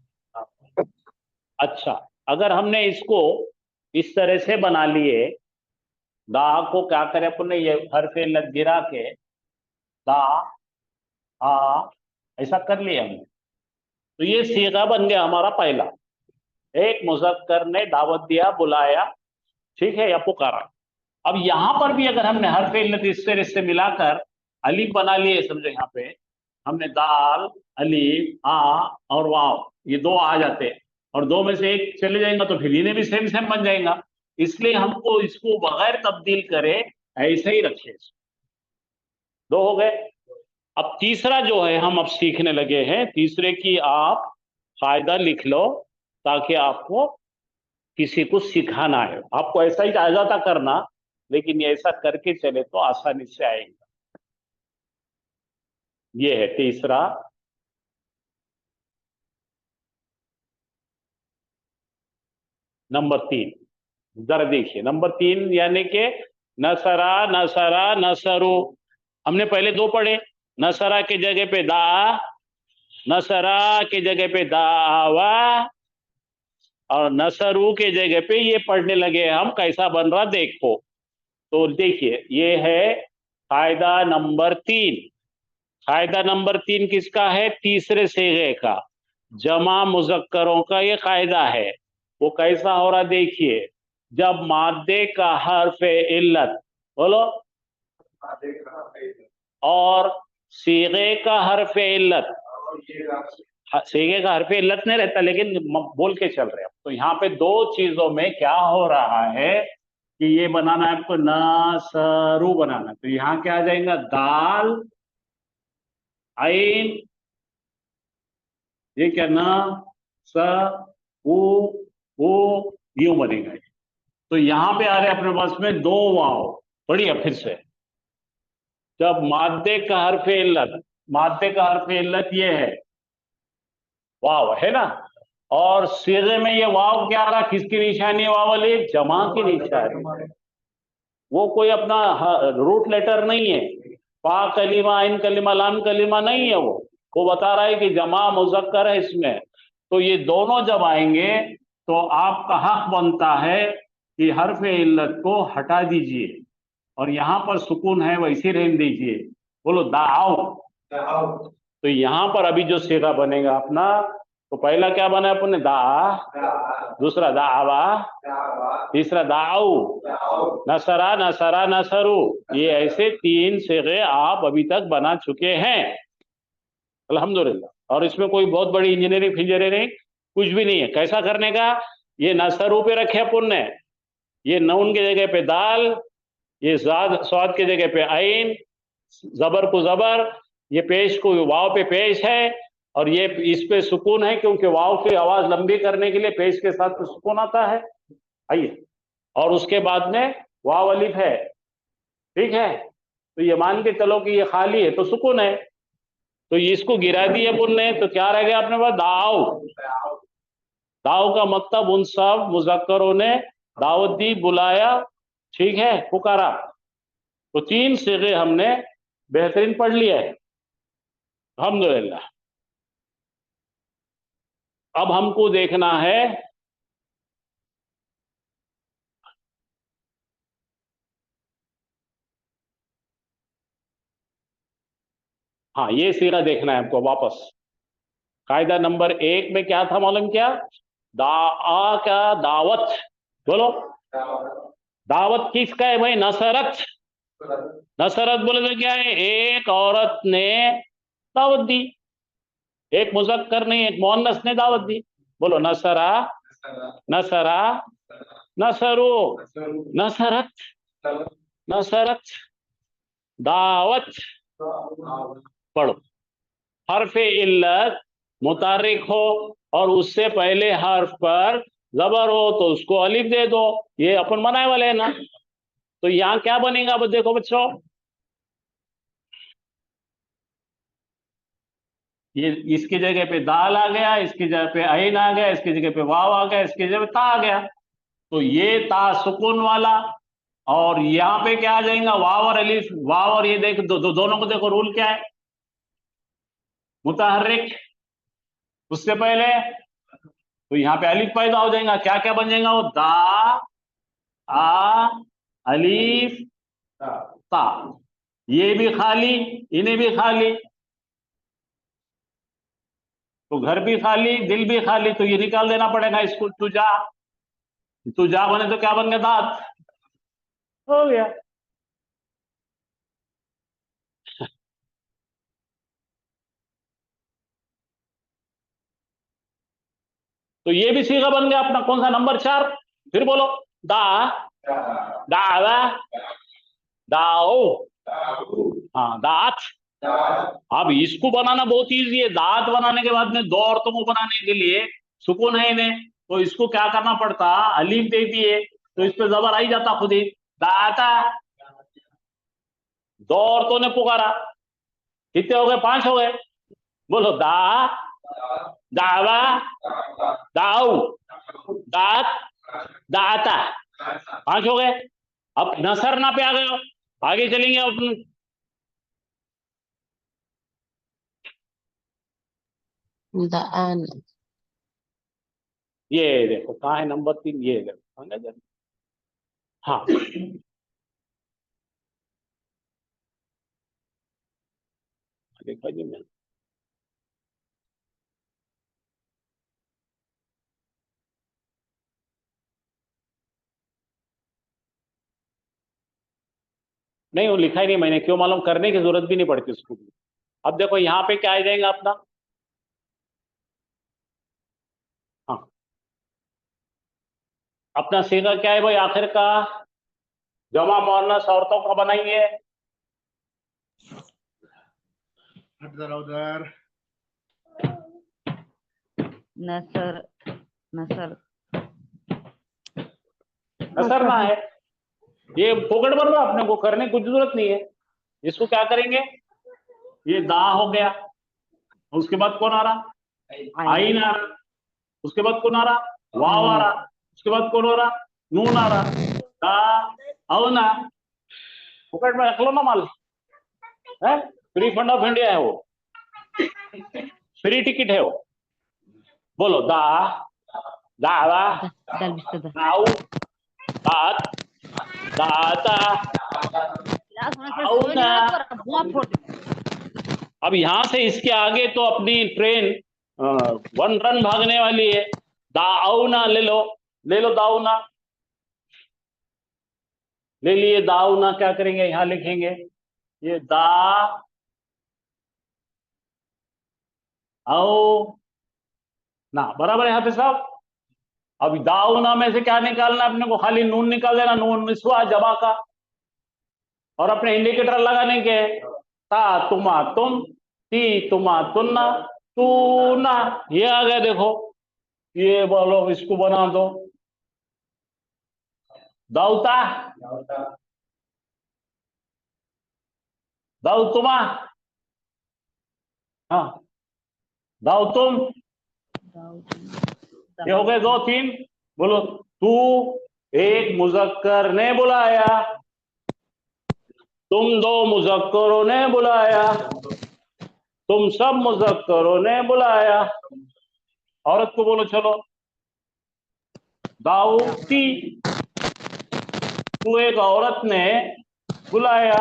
अच्छा, अगर हमने इसको इस तरह से बना लिए, दा को क्या करें अपन ने, ये हर्फ लग गिरा के दा आ ऐसा कर लिया हमने, तो ये सीगा बन गया हमारा पहला। एक मुज़क्कर ने दावत दिया, बुलाया, ठीक है, या पुकारा। अब यहां पर भी अगर हमने हर्फ इल्लत इस तरह से मिलाकर अलीफ बना लिए, समझो यहाँ पे हमने दाल, अलीफ, आ और वाव, ये दो आ जाते हैं, और दो में से एक चले जाएगा तो फिर इन्हें भी सेम सेम बन जाएगा। इसलिए हमको इसको बगैर तब्दील करे ऐसे ही रखे। दो हो गए। अब तीसरा जो है हम अब सीखने लगे हैं, तीसरे की आप फायदा लिख लो ताकि आपको किसी को सिखाना है, आपको ऐसा ही आजादा करना, लेकिन ये ऐसा करके चले तो आसानी से आएगा। ये है तीसरा। नंबर 3 जरा देखिए, नंबर 3 यानी कि नसरा, नसरा, नसरू। हमने पहले दो पढ़े, नसरा के जगह पे दा, नसरा के जगह पे दावा, और नसरू के जगह पे ये पढ़ने लगे हम। कैसा बन रहा देखो, तो देखिए ये है कायदा नंबर 3। कायदा नंबर 3 किसका है, तीसरे सेगे का, जमा मुजक्करों का ये कायदा है। वो कैसा हो रहा देखिए, जब मादे का हर्फ इल्लत, बोलो, और सीगे का हर्फ इल्लत, सीगे का हर्फ इल्लत नहीं रहता लेकिन बोल के चल रहे हैं, तो यहाँ पे दो चीजों में क्या हो रहा है कि ये बनाना है आपको, नसरू बनाना, तो यहाँ क्या आ जाएगा, दाल, आइन, ये क्या, ना, स, ऊ यूं बनेगा। तो यहां पे आ रहे अपने पास में दो वाव। बढ़िया, फिर से, जब मादे का हर्फ इल्लत, मादे का हर्फ इल्लत ये है वाव, है ना, और सीगे में ये वाव क्या आ रहा, किसकी निशानी है वाव वाली, जमा की निशानी। वो कोई अपना रूट लेटर नहीं है, पा कलीमा, आइन कलीमा, लाम कलीमा नहीं है, वो बता रहा है कि जमा मुजक्कर है इसमें। तो ये दोनों जब आएंगे तो आपका हक बनता है कि हर्फ इल्लत को हटा दीजिए, और यहां पर सुकून है वैसे रहने दीजिए। बोलो दाओ, तो यहाँ पर अभी जो सीगा बनेगा अपना, तो पहला क्या बना अपने दा, दूसरा दावा, तीसरा दाऊ, नसरा नसरा नसरू। ये ऐसे 3 सीगे आप अभी तक बना चुके हैं अल्हम्दुलिल्लाह। और इसमें कोई बहुत बड़ी इंजीनियरिंग कुछ भी नहीं है। कैसा करने का, ये नसरू पे रखे अपन ने, ये नून की जगह पे दाल, ये स्वाद की जगह पे आइन, जबर को जबर, ये पेश को वाव पे पेश है, और ये इस पे सुकून है क्योंकि वाव की आवाज लंबी करने के लिए पेश के साथ तो सुकून आता है। आइए, और उसके बाद में वाव अलिफ है, ठीक है। तो ये मान के चलो कि ये खाली है तो सुकून है, तो इसको गिरा दिए अपन ने, तो क्या रह गया अपने पास दाव। दाव का मतलब उन सब मुजक्करों ने दावत दी, बुलाया, ठीक है, पुकारा। तो 3 सीगे हमने बेहतरीन पढ़ लिया है अल्हम्दुलिल्लाह। अब हमको देखना है हाँ, ये सीगा देखना है हमको वापस। कायदा नंबर 1 में क्या था मालूम, क्या क्या दावत, बोलो दावत किसका है भाई, नसरत। नसरत बोले तो क्या है, एक औरत ने दावत दी, एक मुजक्कर ने, एक मुअन्नस ने दावत दी। बोलो नसरा नसरा नसरू, नसरत नसरत, दावत। पढ़ो, हर्फे इल्लत मुतारिक हो और उससे पहले हर्फ पर जबर हो तो उसको अलिफ दे दो, ये अपन बनाए वाले हैं ना। तो यहाँ क्या बनेगा, अब देखो बच्चों, ये इसकी जगह पे दाल आ गया, इसकी जगह पे आइन आ गया, इसकी जगह पे वाव आ गया, इसकी जगह पे ता आ गया। तो ये ता सुकून वाला, और यहाँ पे क्या आ जाएगा, वाव और अलिफ। वाव और ये देख दोनों को देखो, रूल क्या है, मुतहर्रिक उससे पहले, तो यहाँ पे अलिफ पैदा हो जाएगा। क्या क्या बन जाएगा वो, दा आ अलिफ ता। ये भी खाली, इन्हें भी खाली, तो घर भी खाली, दिल भी खाली, तो ये निकाल देना पड़ेगा इसको। तुजा, तुजा बने तो क्या बन गया, दांत हो गया। तो ये भी सीगा बन गया अपना, कौन सा, नंबर 4। फिर बोलो, दा दावा दाओ, हाँ दात। अब इसको बनाना बहुत इजी है। दांत बनाने के बाद में 2 औरतों को बनाने के लिए सुकून है इन्हें, तो इसको क्या करना पड़ता, अलीफ दे दिए तो इस पे जबर आई जाता खुद ही, दाता। 2 औरतों ने पुकारा, कितने हो गए, 5 हो गए। बोलो दा दावा दाऊ दात दाता, 5 हो गए। अब नसरना पे आ गए, आगे चलेंगे अपन। दान, ये देखो कहाँ है नंबर 3, ये देखो, हाँ देखा जी मैं, नहीं वो लिखा ही नहीं मैंने, क्यों मालूम, करने की जरूरत भी नहीं पड़ती उसको। अब देखो यहाँ पे क्या आ जाएगा अपना, हाँ अपना सीगा क्या है भाई, आखिर का जमा मुअन्नस औरतों का बनाइए। नसर नसर नसरना है, ये फोकट बन रहा, अपने को करने की कुछ जरूरत नहीं है। इसको क्या करेंगे, ये दा हो गया, उसके बाद कौन आ रहा, आइन आ रहा, उसके बाद कौन आ रहा, वाव आ रहा, उसके बाद कौन हो रहा, नून आ रहा, दा अवना। फोकट में रख लो ना माल, है फ्री फंड ऑफ इंडिया है वो, फ्री टिकट है वो। बोलो दा दावा दाऊ दात दाता अवना अब यहां से इसके आगे तो अपनी ट्रेन 1 रन भागने वाली है। दाऊना ले लो दाऊना ले लिए। दाऊना क्या करेंगे, यहां लिखेंगे ये दा आओ ना, बराबर है यहाँ पे सब। अब दाऊना में से क्या निकालना अपने को, खाली नून निकाल देना, नून निस्वा जबा का, और अपने इंडिकेटर लगाने के ता तुमा तुम, ती तुमा तुन्ना, तू ना, ये आ गया देखो। ये बोलो इसको बना दो दाऊता दाऊतुमा, हाँ दाऊतुम, ये हो गए 2 3। बोलो तू एक मुजक्कर ने बुलाया, तुम 2 मुजक्करों ने बुलाया, तुम सब मुजक्करों ने बुलाया। औरत को बोलो चलो दाऊती, तू एक औरत ने बुलाया।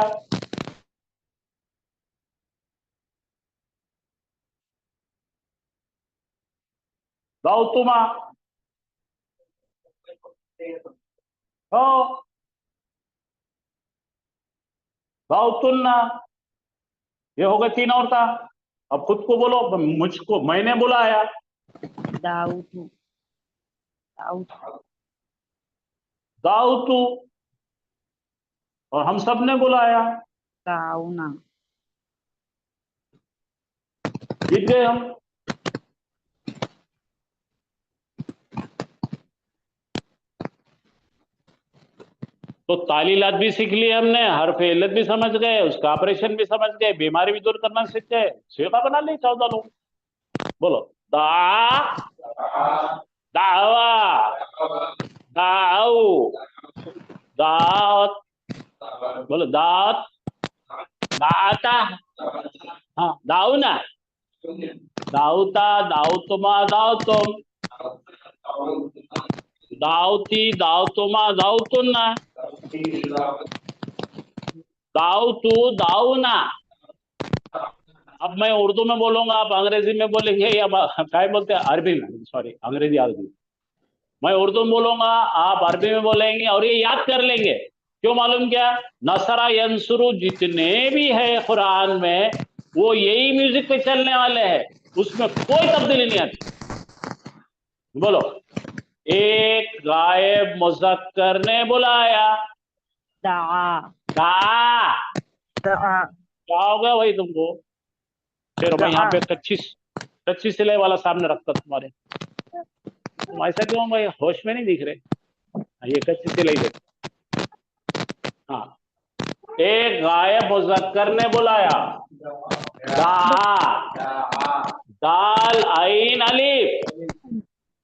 दाऊतुमा, हो दाऊतुन्ना, ये हो गए 3 औरता। अब खुद को बोलो, मुझको मैंने बुलाया। दाऊतू दाऊतू दाऊतू, और हम सब ने बुलाया। दाऊना जीत गए हम। तो तालीलात भी सीख ली हमने, हर्फ इल्लत भी समझ गए, उसका ऑपरेशन भी समझ गए, बीमारी भी दूर करना सीख गए, सेवा बना ली 14 लोग। बोलो दा दावा दाऊ दात, बोलो दात दाता, हाँ दाऊ ना, दाऊता दाऊतुमा दाऊतुम, दाऊती दाऊतुमा दाऊतुन्ना, दाऊतू दाऊना। अब मैं उर्दू में बोलूंगा, आप अंग्रेजी में बोलेंगे, या क्या बोलते हैं अरबी में, सॉरी अंग्रेजी अरबी। मैं उर्दू में बोलूंगा, आप अरबी में बोलेंगे, और ये याद कर लेंगे। क्यों मालूम क्या, नसरा यंसुरु जितने भी है कुरान में, वो यही म्यूजिक पे चलने वाले हैं, उसमें कोई तब्दीली नहीं आती। बोलो एक गायब मुजक्कर ने बुलाया। दा दा दा क्या हो गया भाई तुमको? फिर मैं यहाँ पे कच्ची सिलाई वाला सामने रखता तुम्हारे, तुम ऐसा क्यों भाई होश में नहीं दिख रहे? ये कच्ची सिलाई दे। हाँ, एक गायब मुजक्कर ने बुलाया। दाल आइन अलिफ,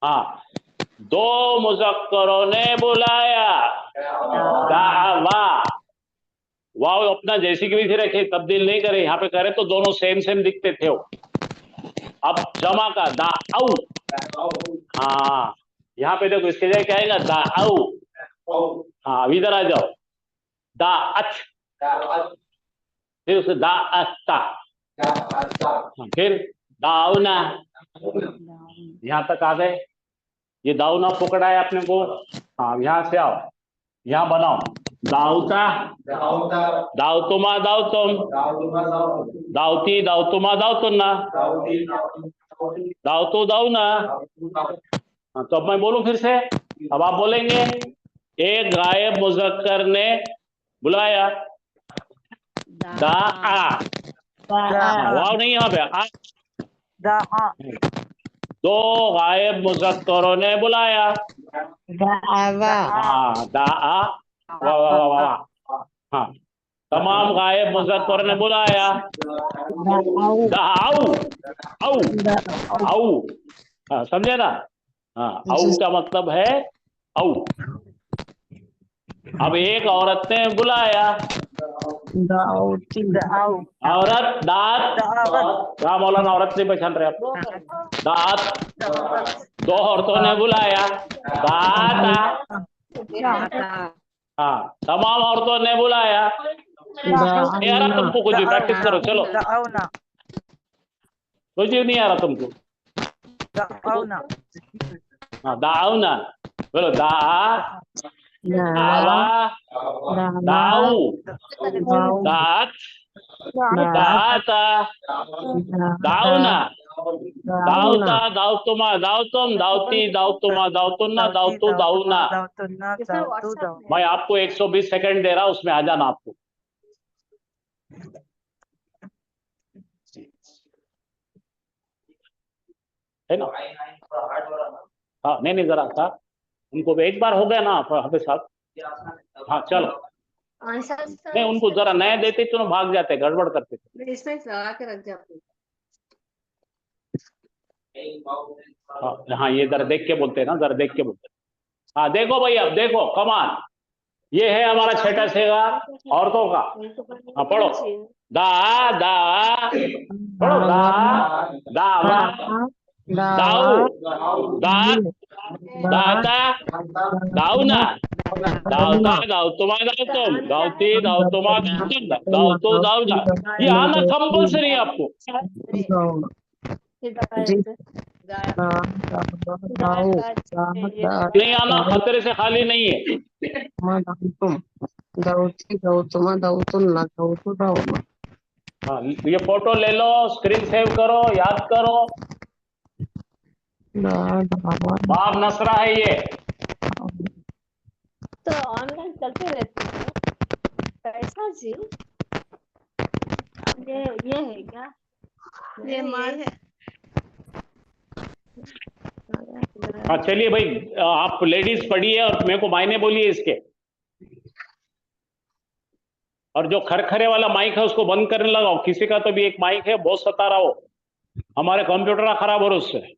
हाँ 2 मुजक्करों ने बुलाया। दावा, वाव अपना जैसी की वैसी रखे, तब्दील नहीं करे, यहाँ पे करे तो दोनों सेम दिखते थे वो। अब जमा का दाऊ, हाँ यहाँ पे देखो इसके जगह क्या आएगा, दाऊ। हाँ अब इधर आ जाओ, दा अच, फिर उसे दा अस्ता, फिर दाऊना, यहाँ तक आ गए। ये दाऊना पकड़ा है अपने को। हाँ यहाँ से आओ, यहाँ बनाओ दाऊता दाऊतुमा दाऊतुम, दाऊती दाऊतुमा दाऊतुन्ना, दाऊतू दाऊना। हाँ, तो अब मैं बोलूं फिर से, अब आप बोलेंगे एक गायब मुजक्कर ने बुलाया। दा आ, वाव नहीं यहाँ पे आ। दा 2 गायब मुजक्करों ने बुलाया। हाँ दा आ वाह वाह वाह वाह, हाँ तमाम गायब मुजक्कर ने बुलाया। दाऊ औ औ, हाँ समझे ना? हाँ औ का मतलब है औ। अब एक औरत ने बुलाया। औरत दात, क्या मौलाना औरत नहीं पहचान रहे आप? दात, 2 औरतों ने बुलाया। दाता, हाँ तमाम औरतों ने बुलाया। यार तुमको कुछ भी प्रैक्टिस करो, चलो कुछ भी नहीं आ रहा तुमको? दाउना हाँ दाउना बोलो, दा आवा दाऊ दात दाता दाउना दाउता दाउतुमा दाउतुम दाउती दाउतुमा दाउतुन्ना दाउतु दाउना। दाउतुन्ना दाउतु दाउना। मैं आपको 120 सेकंड दे रहा हूं, उसमें आ जाना आपको। है ना? हाँ नहीं नहीं, जरा था उनको एक बार हो गया ना हाफिज साहब। हाँ चलो, नहीं उनको जरा नए देते तो ना भाग जाते, गड़बड़ करते थे। इसमें लगा के रख जाते। हाँ ये जरा देख के बोलते हैं ना, जरा देख के बोलते हैं। हाँ देखो भाई, अब देखो कमान, ये है हमारा छठा शेगार औरतों का। हाँ पढ़ो, दा दा पढ़ो, दा दावा दाऊ दात दाता दाउना दावता दाउतुमा दाउतुम दाउती दाउतुमा दाउतुम दाउतु दाउदा। ये आना कंपल्सरी है आपको। नहीं आना खतरे से खाली नहीं है। हाँ ये फोटो ले लो, स्क्रीन सेव करो, याद करो। बाब नसरा है ये। तो ऑनलाइन चलते रहते हैं कैसा जी? ये है क्या? ये माल है। हाँ चलिए भाई, आप लेडीज पढ़िए और मेरे को मायने बोलिए इसके। और जो खरखरे वाला माइक है उसको बंद करने लगाओ। किसी का तो भी एक माइक है बहुत सता रहा हो, हमारे कंप्यूटर खराब हो रहा उससे।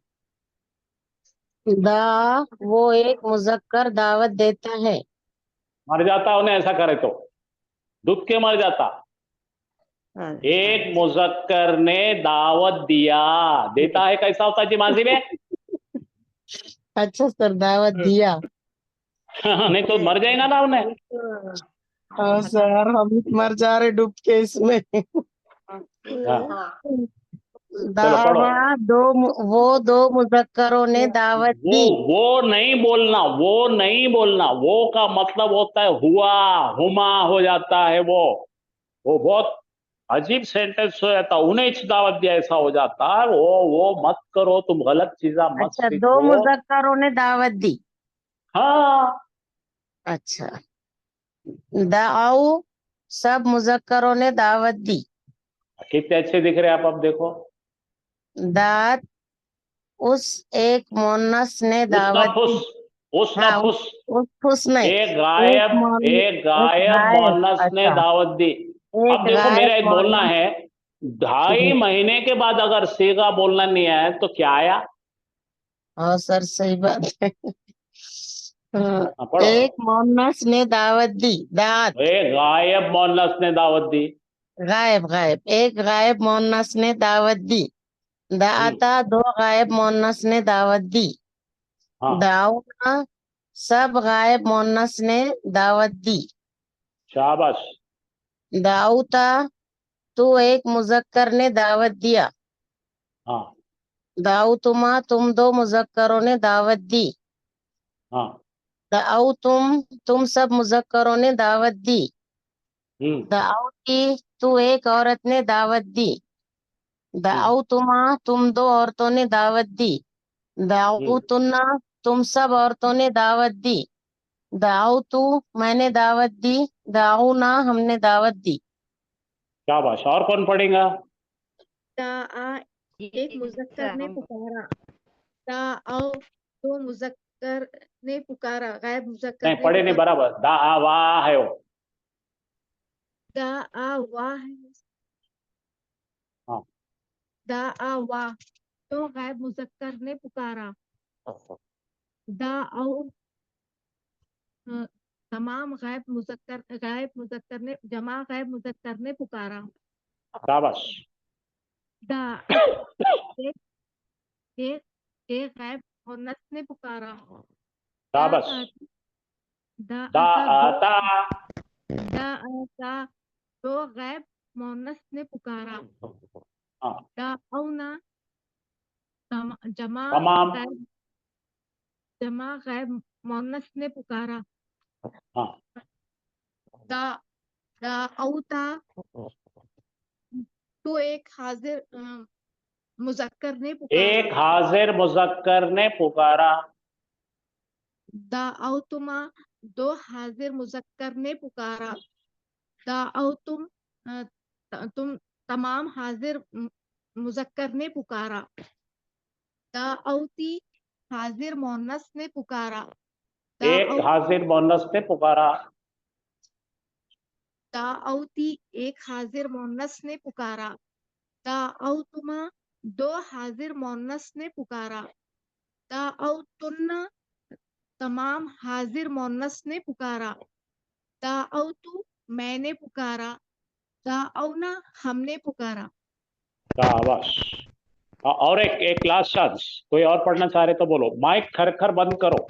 वो एक मुजक्कर दावत देता है। मर जाता उन्हें ऐसा करे तो, डूब के मर जाता। एक मुजक्कर ने दावत दिया, देता है कैसा होता है जी माजी में? अच्छा सर, दावत दिया। नहीं तो मर जाएगा ना उन्हें। हाँ सर, हम मर जा रहे डूब के इसमें। हाँ। दावा दो मुजक्करों ने दावत दी। वो नहीं बोलना, वो नहीं बोलना। वो का मतलब होता है हुआ, हुमा हो जाता है वो बहुत अजीब सेंटेंस हो जाता। उन्हें दावत दिया ऐसा हो जाता है। वो मत करो, तुम गलत चीजा मत अच्छा, दो सीखो। मुजक्करों ने दावत दी। हाँ अच्छा, दाऊ सब मुजक्करों ने दावत दी। कितने अच्छे दिख रहे हैं आप, अब देखो। दात उस एक मोनस ने दावत दी। उसका हाँ, फुस उस फुस में एक गायब मोनस ने अच्छा, दावत दी। एक अब देखो मेरा एक बोलना मोनस। है, 2.5 महीने के बाद अगर सीगा बोलना नहीं आया तो क्या आया? हाँ सर, सही बात है। हाँ, पढ़ो। एक मोनस ने दावत दी। दात एक गायब मोनस ने दावत दी। गायब एक गायब मोनस ने दावत दी। दाता दो गायब मोनस ने दावत दी। हाँ दाऊना सब गायब मोनस ने दावत दी। शाबाश। दाऊता तू एक मुजक्कर ने दावत दिया। हाँ दाऊतुमा तुम दो मुजक्करों ने दावत दी। हाँ दाऊ तुम सब मुजक्करों ने दावत दी। दाऊती तू एक औरत ने दावत दी। दाऊतुमा तुम दो औरतों ने दावत दी। दाऊतुन्ना तुम सब औरतों ने दावत दी। दाऊतु मैंने दावत दी। दाऊना हमने दावत दी। शाबाश। और कौन पढ़ेगा? एक मुजक्कर ने पुकारा। दाओ दो मुजक्कर ने पुकारा। गायब मुजक्कर नहीं ने पढ़े नहीं पुकारा। बराबर। दावा है वो। दाआ है। हाँ दाआ तो गायब मुजक्कर ने पुकारा। दाओ तमाम गायब मुजक्कर ने जमा गायब मुजक्कर ने पुकारा। शाबाश। दा एक गायब मुन्नस ने पुकारा। शाबाश। दाता दाता दो गायब मुन्नस ने पुकारा। हाँ दाऊना जमा तमाम। जमा गैर मोनस ने पुकारा। हाँ, दाऊता तो एक हाजिर मुजक्कर ने पुकारा। एक हाजिर मुजक्कर ने पुकारा। दाऊतुमा दो हाजिर मुजक्कर ने पुकारा। दाऊतुम तुम तमाम हाजिर मुजक्कर ने पुकारा। दाऊती हाजिर मोनस ने पुकारा। एक हाजिर मोनस ने पुकारा। दाऊती एक हाजिर मोनस ने पुकारा। दाऊतुमा दो हाजिर मोनस ने पुकारा। दाऊतुन्ना तमाम हाजिर मोनस ने पुकारा। दाऊतु मैंने पुकारा। दाऊना हमने पुकारा। शाबाश। और एक लास्ट चांस, कोई और पढ़ना चाह रहे तो बोलो। माइक खरखर बंद करो।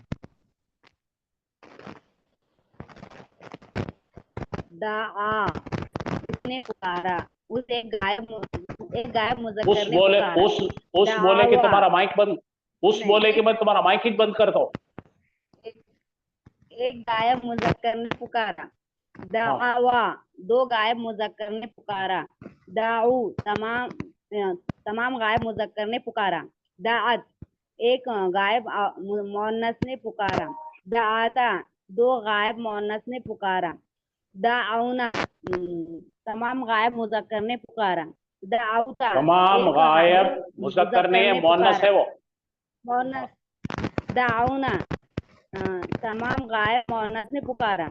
दाआ उसने पुकारा। उस एक गायब मुजक्कर उस ने बोले पुकारा। उस बोले कि दावा तुम्हारा माइक बंद, उस नहीं, बोले कि मैं तुम्हारा माइक ही बंद करता हूँ। एक गायब मुजक्कर ने पुकारा। दावा दो गायब मुजक्कर ने पुकारा। दाऊ तमाम गायब मुजक्कर ने पुकारा। दाअत एक गायब मोनस ने पुकारा। दाअता दो गायब मोनस ने पुकारा। दाउना तमाम गायब मुजक्कर ने पुकारा। दाउता तमाम एक गायब मुजक्कर नहीं है, मोनस है वो। मोनस दाउना तमाम गायब मोनस ने पुकारा।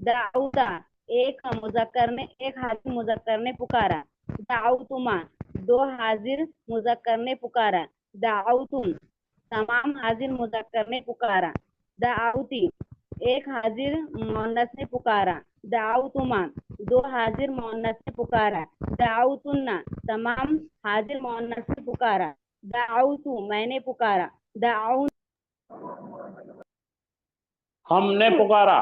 दाऊता एक हाजिर मुजक्कर ने पुकारा। दाऊतुमा दो हाजिर मुजक्कर ने पुकारा। दाऊतुम तमाम हाजिर मुजक्कर ने पुकारा। दाऊती एक हाजिर मोनस ने पुकारा। दाऊतुमा दो हाजिर मोनस ने पुकारा। दाऊतुन्ना तमाम हाजिर मोनस ने पुकारा। दाऊतु मैंने पुकारा। दाऊ हमने पुकारा।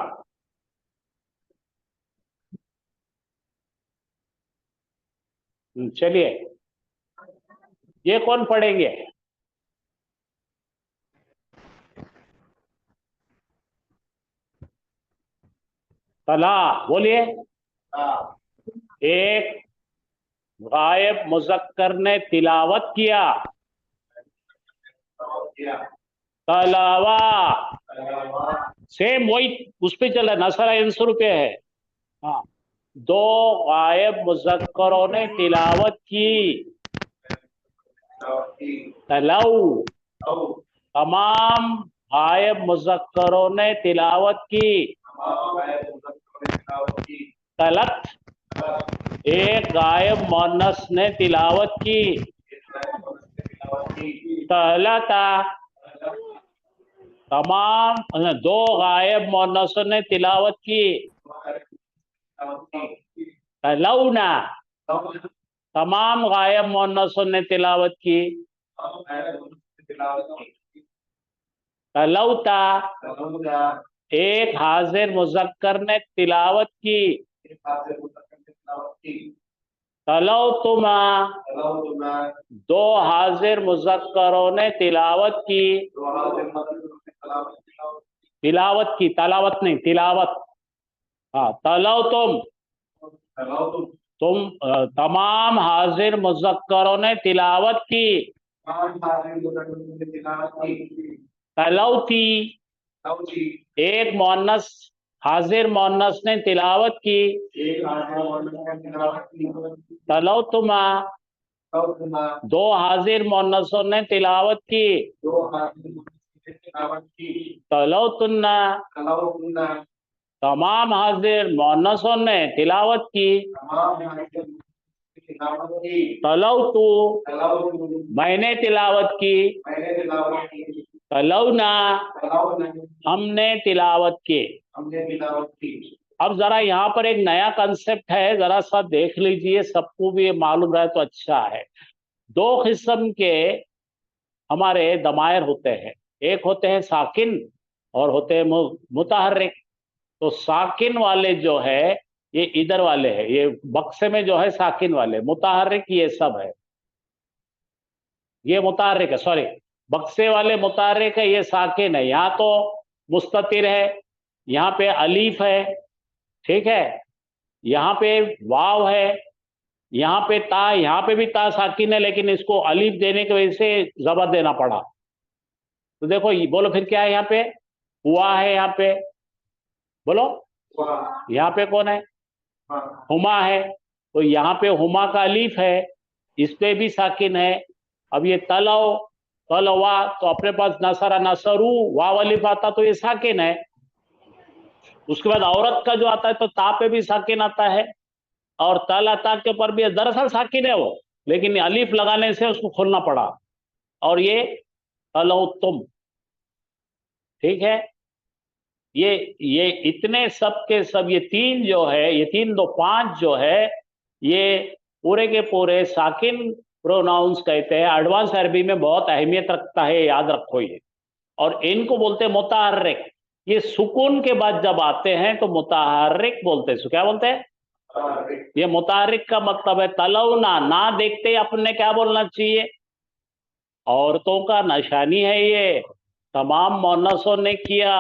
चलिए, ये कौन पढ़ेंगे? तला बोलिए। एक गायब मुजक्कर ने तिलावत किया। तलावा सेम वही उस पे चला, नसरा आंसर पे है। हाँ, दो गायब मुजक्करों ने तिलावत की। तलऊ तमाम गायब मुजक्करों ने तिलावत की। तलत एक गायब मुअन्नस ने तिलावत की। तलता तमाम दो गायब मुअन्नसों ने तिलावत की। तलौना तमाम गायब मुअन्नसों ने तिलावत की। तलौता एक हाजिर मुजक्कर ने तिलावत की। तलौतुमा दो हाजिर मुजक्करों ने तिलावत की। तिलावत की, तलावत नहीं, तिलावत। हाँ, तलौतुम तुम तमाम हाजिर मुजक्करों ने तिलावत की। तलौती एक मुअन्नस हाजिर मुअन्नस ने तिलावत की। तलौतुमा दो हाजिर मुअन्नसों ने तिलावत की। तलौतुन्ना तमाम हाजिर मुअन्नसों ने तिलावत की। तलौतु मैंने तिलावत की। तलौना हमने तिलावत की। अब जरा यहाँ पर एक नया कंसेप्ट है, जरा सा देख लीजिए, सबको भी मालूम रहे तो अच्छा है। दो किस्म के हमारे दमायर होते हैं, एक होते हैं साकिन और होते हैं मुतहर्रिक। तो साकिन वाले जो है ये इधर वाले हैं, ये बक्से में जो है साकिन वाले, मुतहर्रिक ये सब है। ये मुतारिक है, सॉरी बक्से वाले मुतारिक है, ये साकिन है। यहाँ तो मुस्ततिर है, यहाँ पे अलीफ है, ठीक है, यहाँ पे वाव है, यहाँ पे ता, यहाँ पे भी ता साकिन है, लेकिन इसको अलीफ देने की वजह से जबर देना पड़ा। तो देखो बोलो फिर क्या है, यहाँ पे हुआ है, यहाँ पे बोलो, यहाँ पे कौन है, हुमा है, तो यहाँ पे हुमा का अलीफ है, इस पे भी साकिन है। अब ये तलव, तलवा, तो अपने पास नसरा, नसरू, वाव अलीफ आता तो ये साकिन है। उसके बाद औरत का जो आता है तो ता पे भी साकिन आता है, और तल अता के ऊपर भी दरअसल साकिन है वो, लेकिन अलीफ लगाने से उसको खोलना पड़ा। और ये तलव तुम, ठीक है, ये इतने सब के सब, ये तीन जो है, ये 3 2 5 जो है, ये पूरे के पूरे साकिन प्रोनाउंस कहते हैं। एडवांस अरबी में बहुत अहमियत रखता है, याद रखो ये। और इनको बोलते हैं मुताहर्रिक। ये सुकून के बाद जब आते हैं तो मुताहर्रिक बोलते हैं। क्या बोलते हैं? ये मुताहर्रिक का मतलब है तलौना, ना देखते अपने क्या बोलना चाहिए, औरतों का निशानी है ये, तमाम मोनसों ने किया।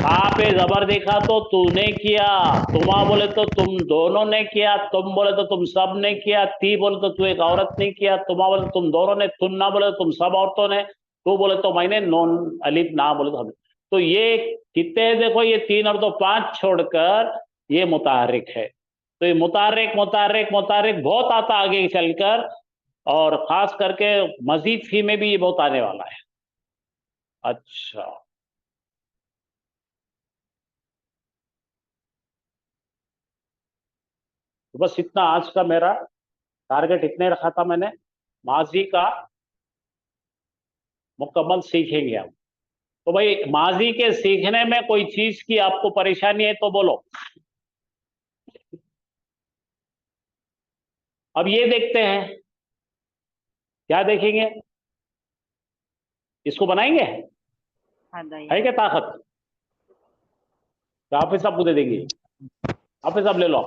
आप जबर देखा तो तूने किया, तुमा बोले तो तुम दोनों ने किया, तुम बोले तो तुम सब ने किया, ती बोले तो तू एक औरत ने किया, तुमा बोले तो तुम दोनों ने, तुम ना बोले तो तुम सब औरतों ने, तू बोले तो मैंने, नॉन अलिफ ना बोले तो हम। तो ये कितने हैं देखो, ये 3 और 2 5 छोड़कर ये मुताहर्रिक है। तो ये मुताहर्रिक मुताहर्रिक मुताहर्रिक बहुत आता आगे चलकर, और खास करके मजीद फी में भी ये बहुत आने वाला है। अच्छा, तो बस इतना आज का मेरा टारगेट, इतने रखा था मैंने। माजी का मुकम्मल सीखेंगे हम। तो भाई माजी के सीखने में कोई चीज की आपको परेशानी है तो बोलो। अब ये देखते हैं, क्या देखेंगे, इसको बनाएंगे, है क्या ताकत? तो हाफिज साहब को दे देंगे, हाफिज साहब ले लो।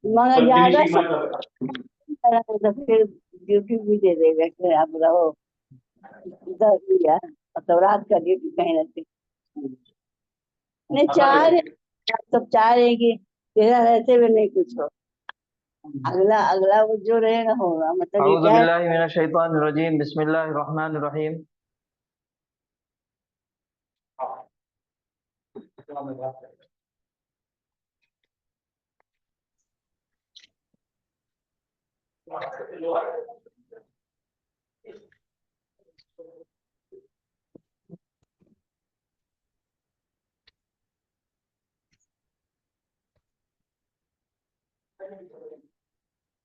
मगर ज्यादा तो फिर ड्यूटी भी दे देगा कि आप रहो, तो रात का ड्यूटी कहीं रहती नहीं। चार सब चाहेगी तेरा रहते हुए नहीं कुछ हो, अगला अगला वो जो रहेगा होगा। मतलब ये औज़ु क्या है, बिल्लाहि मिनश शैतानिर रजीम, बिस्मिल्लाहिर रहमानिर रहीम।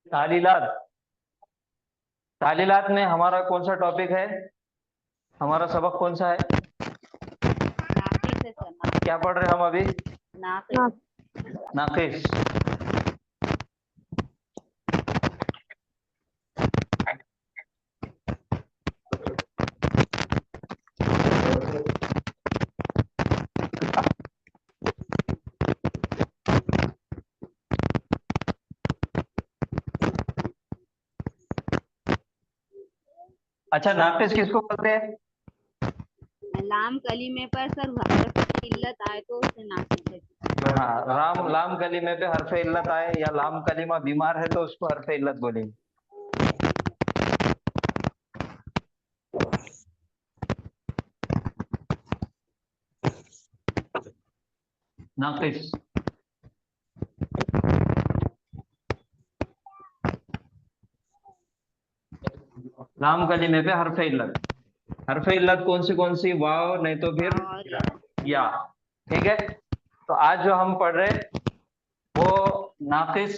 तालीलात, तालीलात में हमारा कौन सा टॉपिक है, हमारा सबक कौन सा है, क्या पढ़ रहे हैं हम अभी? नाकिस। अच्छा, नाकिस किसको बोलते हैं? लाम कलीमे पर सर हर्फ इल्लत आए तो उसे नाकिस है। हाँ, लाम कलीमे पे हर्फ इल्लत आए, या लाम कलीमा बीमार है तो उसको हर्फ इल्लत बोलेंगे। नाकिस। लाम कलीमे पे हर्फ इल्लत, हर्फ इल्लत कौन सी वाव, नहीं तो फिर या, ठीक है। तो आज जो हम पढ़ रहे वो नाकिस,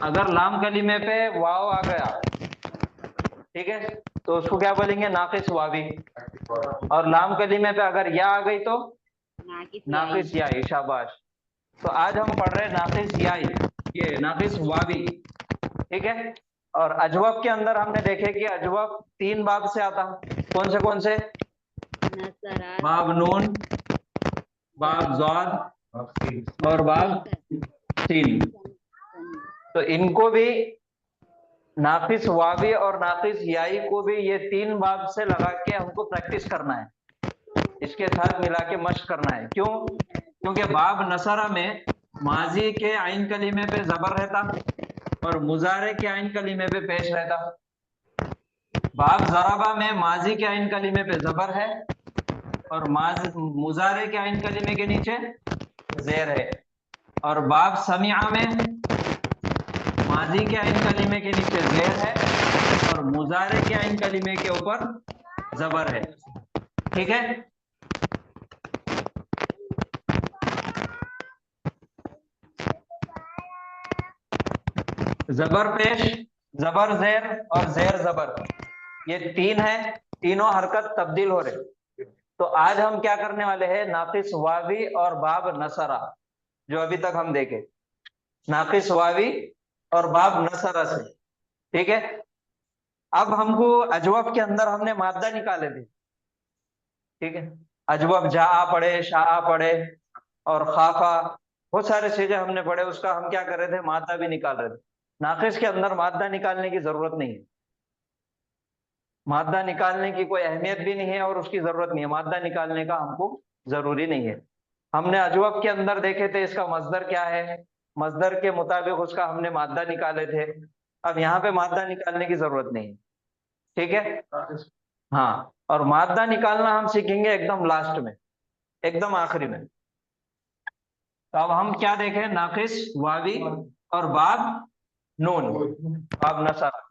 अगर लाम कलीमे पे वाव आ गया, ठीक है, तो उसको क्या बोलेंगे, नाकिस वावी। और लाम कलीमे पे अगर या आ गई तो नाकिस याई, शाबाश। तो आज हम पढ़ रहे नाकिस याई, ये नाकिस वावी, ठीक है। और अजवब के अंदर हमने देखे कि अजवब 3 बाब से आता। कौन से? बाब नून, बाब ज़ाद और बाब सीन। तो इनको भी नाकिस वावी और नाकिस याई को भी ये 3 बाब से लगा के हमको प्रैक्टिस करना है, इसके साथ मिला के मश्क करना है। क्यों? क्योंकि बाब नसरा में माजी के आइन कलीमे पे जबर रहता और मुजारे के आइन कलीमे पे पेश रहता। बाब जराबा में माजी के आइन कलीमे पे जबर है और मुजारे के आइन कलीमे के नीचे जेर है। और बाब समिया में माजी के आइन कलीमे के नीचे जेर है और मुजारे के आइन कलीमे के ऊपर जबर है। ठीक है, जबर पेश, जबर जेर और जेर जबर, ये 3 है, तीनों हरकत तब्दील हो रहे। तो आज हम क्या करने वाले हैं, नाकिस वावी और बाब नसरा, जो अभी तक हम देखे, नाकिस वावी और बाब नसरा से। ठीक है, अब हमको अजवब के अंदर हमने मादा निकाले थे। ठीक है, अजवब जा पढ़े, शाह पढ़े और खाफा, बहुत सारे चीजें हमने पढ़े, उसका हम क्या कर रहे थे, मादा भी निकाल रहे थे। नाकिस के अंदर मादा निकालने की जरूरत नहीं है, मादा निकालने की कोई अहमियत भी नहीं है और उसकी जरूरत नहीं है, मादा निकालने का हमको जरूरी नहीं है। हमने अजवब के अंदर देखे थे इसका मजदर क्या है, मजदर के मुताबिक उसका हमने मादा निकाले थे। अब यहाँ पे मादा निकालने की जरूरत नहीं है। ठीक है, हाँ, और मादा निकालना हम सीखेंगे एकदम लास्ट में, एकदम आखिरी में। तो अब हम क्या देखें, नाकिस वावी और बाब नून, बाब नसरा।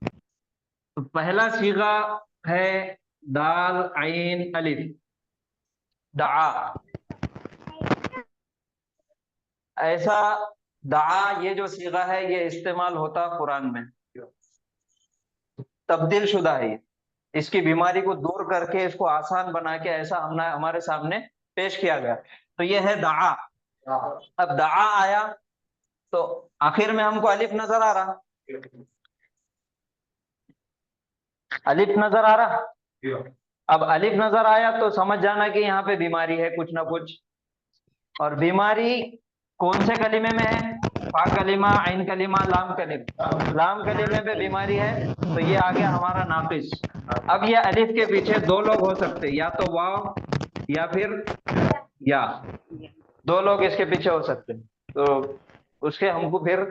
तो पहला सीगा है दाल आइन अलिफ, दआ। ऐसा दआ, ये जो सीगा है ये इस्तेमाल होता कुरान में, तब्दील शुदा है ये। इसकी बीमारी को दूर करके इसको आसान बना के ऐसा हमने हमारे सामने पेश किया गया। तो ये है दआ। अब दआ आया तो आखिर में हमको अलिफ नजर आ रहा, अलिफ नजर आ रहा। अब अलिफ नजर आया तो समझ जाना कि यहाँ पे बीमारी है कुछ ना कुछ। और बीमारी कौन से कलीमे में है, फा कलीमा, आइन कलीमा, लाम कलीमा। लाम कलीमे पे बीमारी है तो ये आ गया हमारा नाकिस। अब ये अलिफ के पीछे 2 लोग हो सकते हैं, या तो वाव या फिर या, 2 लोग इसके पीछे हो सकते हैं। तो उसके हमको फिर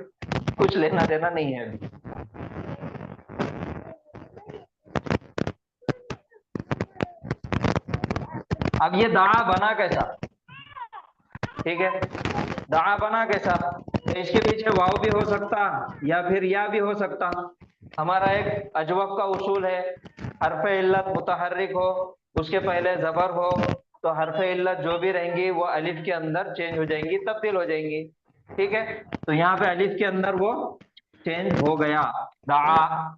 कुछ लेना देना नहीं है अभी। अब ये दाआ बना कैसा, ठीक है, दाआ बना कैसा, तो इसके पीछे वाव भी हो सकता या फिर या भी हो सकता। हमारा एक अजवब का उसूल है, हरफ इल्लत मुतहर्रिक हो, उसके पहले जबर हो, तो हरफ इल्लत जो भी रहेंगी वो अलिफ के अंदर चेंज हो जाएंगी, तब्दील हो जाएंगी। ठीक है, तो यहाँ पे अलिफ के अंदर वो चेंज हो गया, दाआ।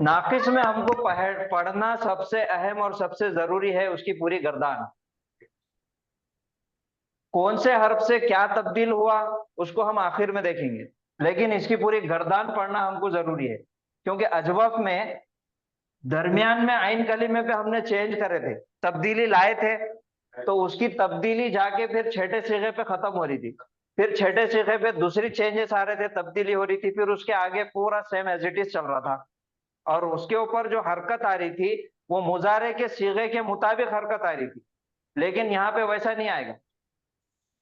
नाकिस में हमको पढ़ना सबसे अहम और सबसे जरूरी है उसकी पूरी गर्दान। कौन से हर्फ से क्या तब्दील हुआ उसको हम आखिर में देखेंगे, लेकिन इसकी पूरी गर्दान पढ़ना हमको जरूरी है। क्योंकि अजवब में दरमियान में आइन कलीमे पे हमने चेंज करे थे, तब्दीली लाए थे, तो उसकी तब्दीली जाके फिर छठे सीगे पे खत्म हो रही थी, फिर छठे सीगे पे दूसरी चेंजेस आ रहे थे, तब्दीली हो रही थी, फिर उसके आगे पूरा सेम एज इट इज चल रहा था। और उसके ऊपर जो हरकत आ रही थी वो मुजारे के सीगे के मुताबिक हरकत आ रही थी। लेकिन यहाँ पे वैसा नहीं आएगा,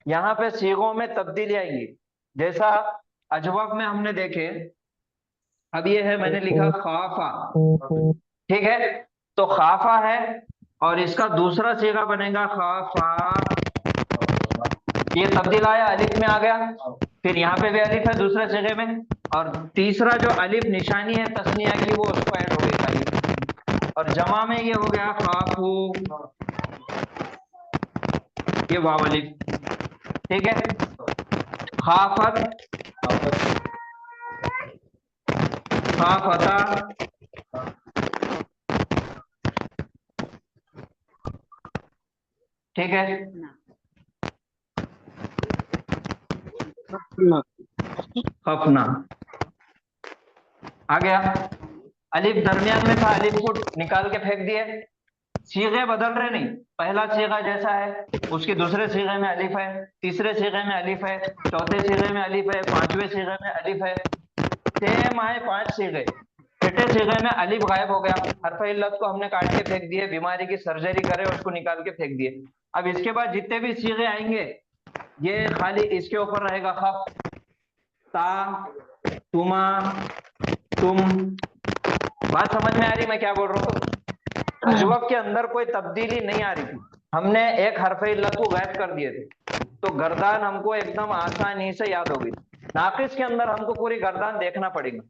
यहाँ पे सीगों में तब्दीली आएंगी। जैसा अजवब में हमने देखे, अब ये है मैंने लिखा खाफा, ठीक है, तो खाफा है और इसका दूसरा सीगा बनेगा खाफा, ये तब्दील आया, अलिफ में आ गया, फिर यहाँ पे भी अलिफ है दूसरे सीगे में, और तीसरा जो अलिफ निशानी है तस्निया की वो उसको ऐड हो गई अलिफ, और जमा में ये हो गया खाफू, ये वाव अलिफ। ठीक है, खाफत, खाफता, ठीक है, खफना आ गया। अलिफ दरमियान में था, अलिफ को निकाल के फेंक दिए, सीगे बदल रहे नहीं, पहला सीगा जैसा है उसके दूसरे सीगे में अलिफ है, तीसरे सीगे में अलिफ है, चौथे सीगे में अलिफ है, पांचवें सीगे में अलिफ है, सेम आए 5 सीगे। छठे सीगे में अलिफ गायब हो गया, हरफ इल्लत को हमने काट के फेंक दिए, बीमारी की सर्जरी करे उसको निकाल के फेंक दिए। अब इसके बाद जितने भी सीगे आएंगे ये खाली इसके ऊपर रहेगा खफ, ता, तुमा, तुम। बात समझ में आ रही मैं क्या बोल रहा हूँ? अजवब के अंदर कोई तब्दीली नहीं आ रही थी, हमने एक हरफ इल्लत को गायब कर दिए थे, तो गर्दान हमको एकदम आसानी से याद होगी। नाकिस के अंदर हमको पूरी गर्दान देखना पड़ेगा,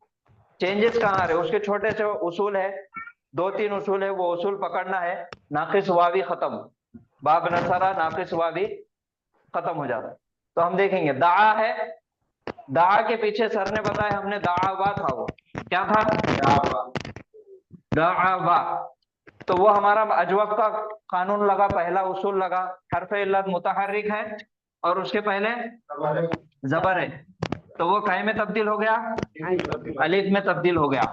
चेंजेस कहाँ आ रहे, उसके छोटे से उसूल है, 2-3 उसूल है, वो उसूल पकड़ना है। नाकिस वावी खत्म, बाब नसरा नाकिस वावी खत्म हो जाता है। तो हम देखेंगे दाआ है, दाआ के पीछे सर ने बताया हमने दाआवा था, वो क्या था? दाआवा। तो वो हमारा अजवब का कानून लगा, पहला उसूल लगा, हरफ इल्लत मुतहर्रिक है और उसके पहले जबर है, तो वो काय में तब्दील हो गया, अलिफ में तब्दील हो गया।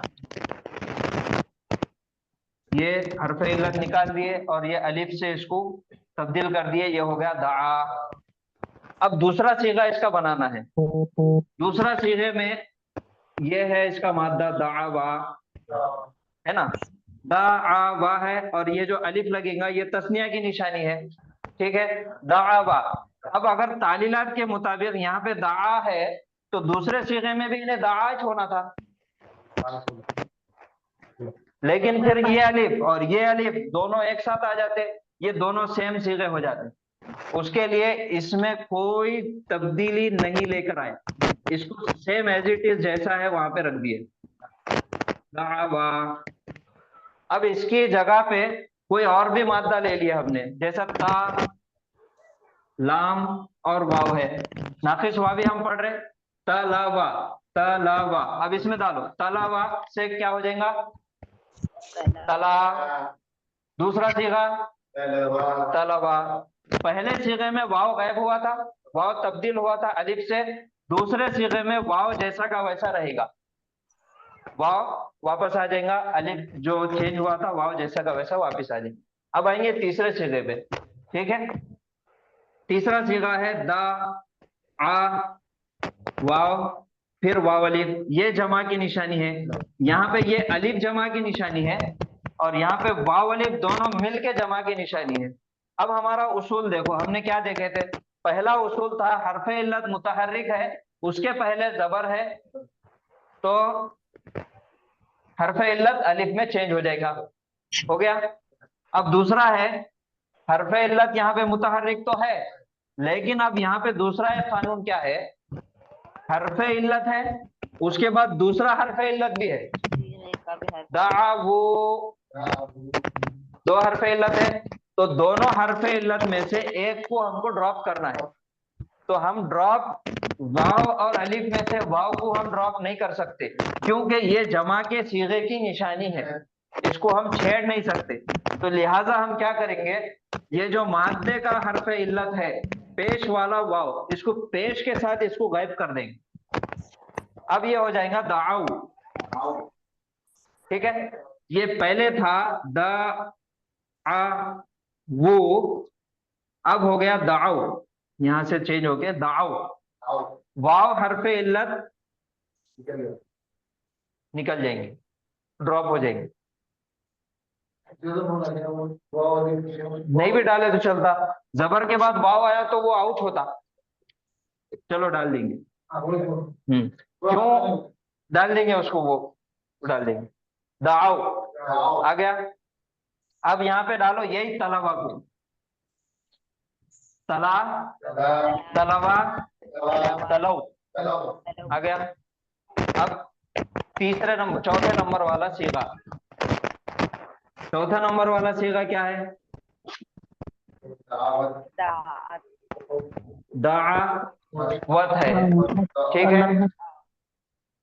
ये हरफ इल्लत निकाल दिए और ये अलिफ से इसको तब्दील कर दिए, ये हो गया दाआ। अब दूसरा सीगा इसका बनाना है, दूसरा सीगे में ये है इसका मादा दाआवा, है ना, दाआवा है, और ये जो अलिफ लगेगा ये तस्निया की निशानी है, ठीक है, दाआवा। अब अगर तालीलात के मुताबिक यहाँ पे दाआ है तो दूसरे सीगे में भी इन्हें दाआ होना था, लेकिन फिर ये अलिफ और ये अलिफ दोनों एक साथ आ जाते, ये दोनों सेम सीगे हो जाते। उसके लिए इसमें कोई तब्दीली नहीं लेकर आए, इसको सेम एज इट इज जैसा है वहां पे रख दिए, दावा। अब इसकी जगह पे कोई और भी मादा ले लिया हमने, जैसा ता, लाम और वाव है, नाकिस वावी हम पढ़ रहे, तलावा, तलावा। अब इसमें डालो, तलावा से क्या हो जाएगा, तला। दूसरा सीगा तलावा, पहले सीगे में वाव गायब हुआ था, वाव तब्दील हुआ था अलिफ से, दूसरे सीगे में वाव जैसा का वैसा रहेगा, वाव वापस आ जाएगा, अलिफ जो चेंज हुआ था वाव जैसा का वैसा वापस आ जाएगा। अब आएंगे तीसरे सीगे पे, ठीक है, तीसरा सीगा है दा आ वाव, फिर वाव अलिफ, ये जमा की निशानी है, यहाँ पे ये अलिफ जमा की निशानी है और यहाँ पे वाव अलिफ दोनों मिलके जमा की निशानी है। अब हमारा उसूल देखो, हमने क्या देखे थे, पहला उसूल था हरफ इल्लत मुतहर्रिक है, उसके पहले जबर है, तो हरफ इल्लत अलिफ में चेंज हो जाएगा, हो गया। अब दूसरा है हरफ इल्लत यहाँ पे मुतहर्रिक तो है, लेकिन अब यहाँ पे दूसरा एक कानून क्या है, हरफ इल्लत है उसके बाद दूसरा हरफ इल्लत भी है, दावो, 2 हरफ इल्लत है, तो दोनों हरफ इल्लत में से एक को हमको ड्रॉप करना है, तो हम ड्रॉप वाव और अलिफ में से वाव को हम ड्रॉप नहीं कर सकते, क्योंकि ये जमा के सीगे की निशानी है, इसको हम छेड़ नहीं सकते। तो लिहाजा हम क्या करेंगे, ये जो मादे का हरफ इल्लत है पेश वाला वाव, इसको पेश के साथ इसको गायब कर देंगे, अब ये हो जाएगा दाऊ, ठीक है। ये पहले था दा आ वो, अब हो गया दाऊ, यहां से चेंज हो गया दाऊ, वाव हरफ इल्लत निकल जाएंगे, ड्रॉप हो जाएंगे, नहीं भी डाले तो चलता, जबर के बाद वाव आया तो वो आउट होता, चलो डाल देंगे, क्यों डाल देंगे उसको, वो डाल देंगे, दाऊ आ गया। अब यहाँ पे डालो यही तलावा को, तला, तलावा, तलौ आ गया। अब तीसरे नंबर, चौथे नंबर वाला सीगा, चौथा नंबर वाला सीगा क्या है, दावत है, ठीक है।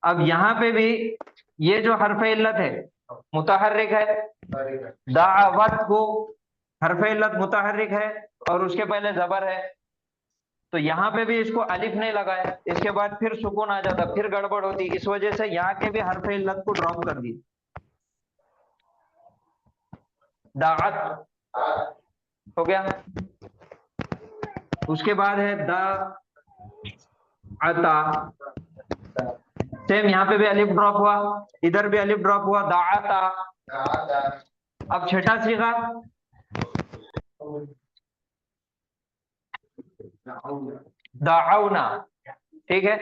अब यहाँ पे भी ये जो हरफ इल्लत है मुतहर्रिक है, दावत को हरफ इल्लत मुतहर्रिक है और उसके पहले जबर है, तो यहाँ पे भी इसको अलिफ नहीं लगाया, इसके बाद फिर सुकून आ जाता, फिर गड़बड़ होती, इस वजह से यहाँ के भी हरफ इल्लत को ड्रॉप कर दी, दाअत हो गया। उसके बाद है दा आता, सेम यहाँ पे भी अलिफ ड्रॉप हुआ, इधर भी अलिफ ड्रॉप हुआ, दाआता। अब छठा सीगा दाउना, ठीक है,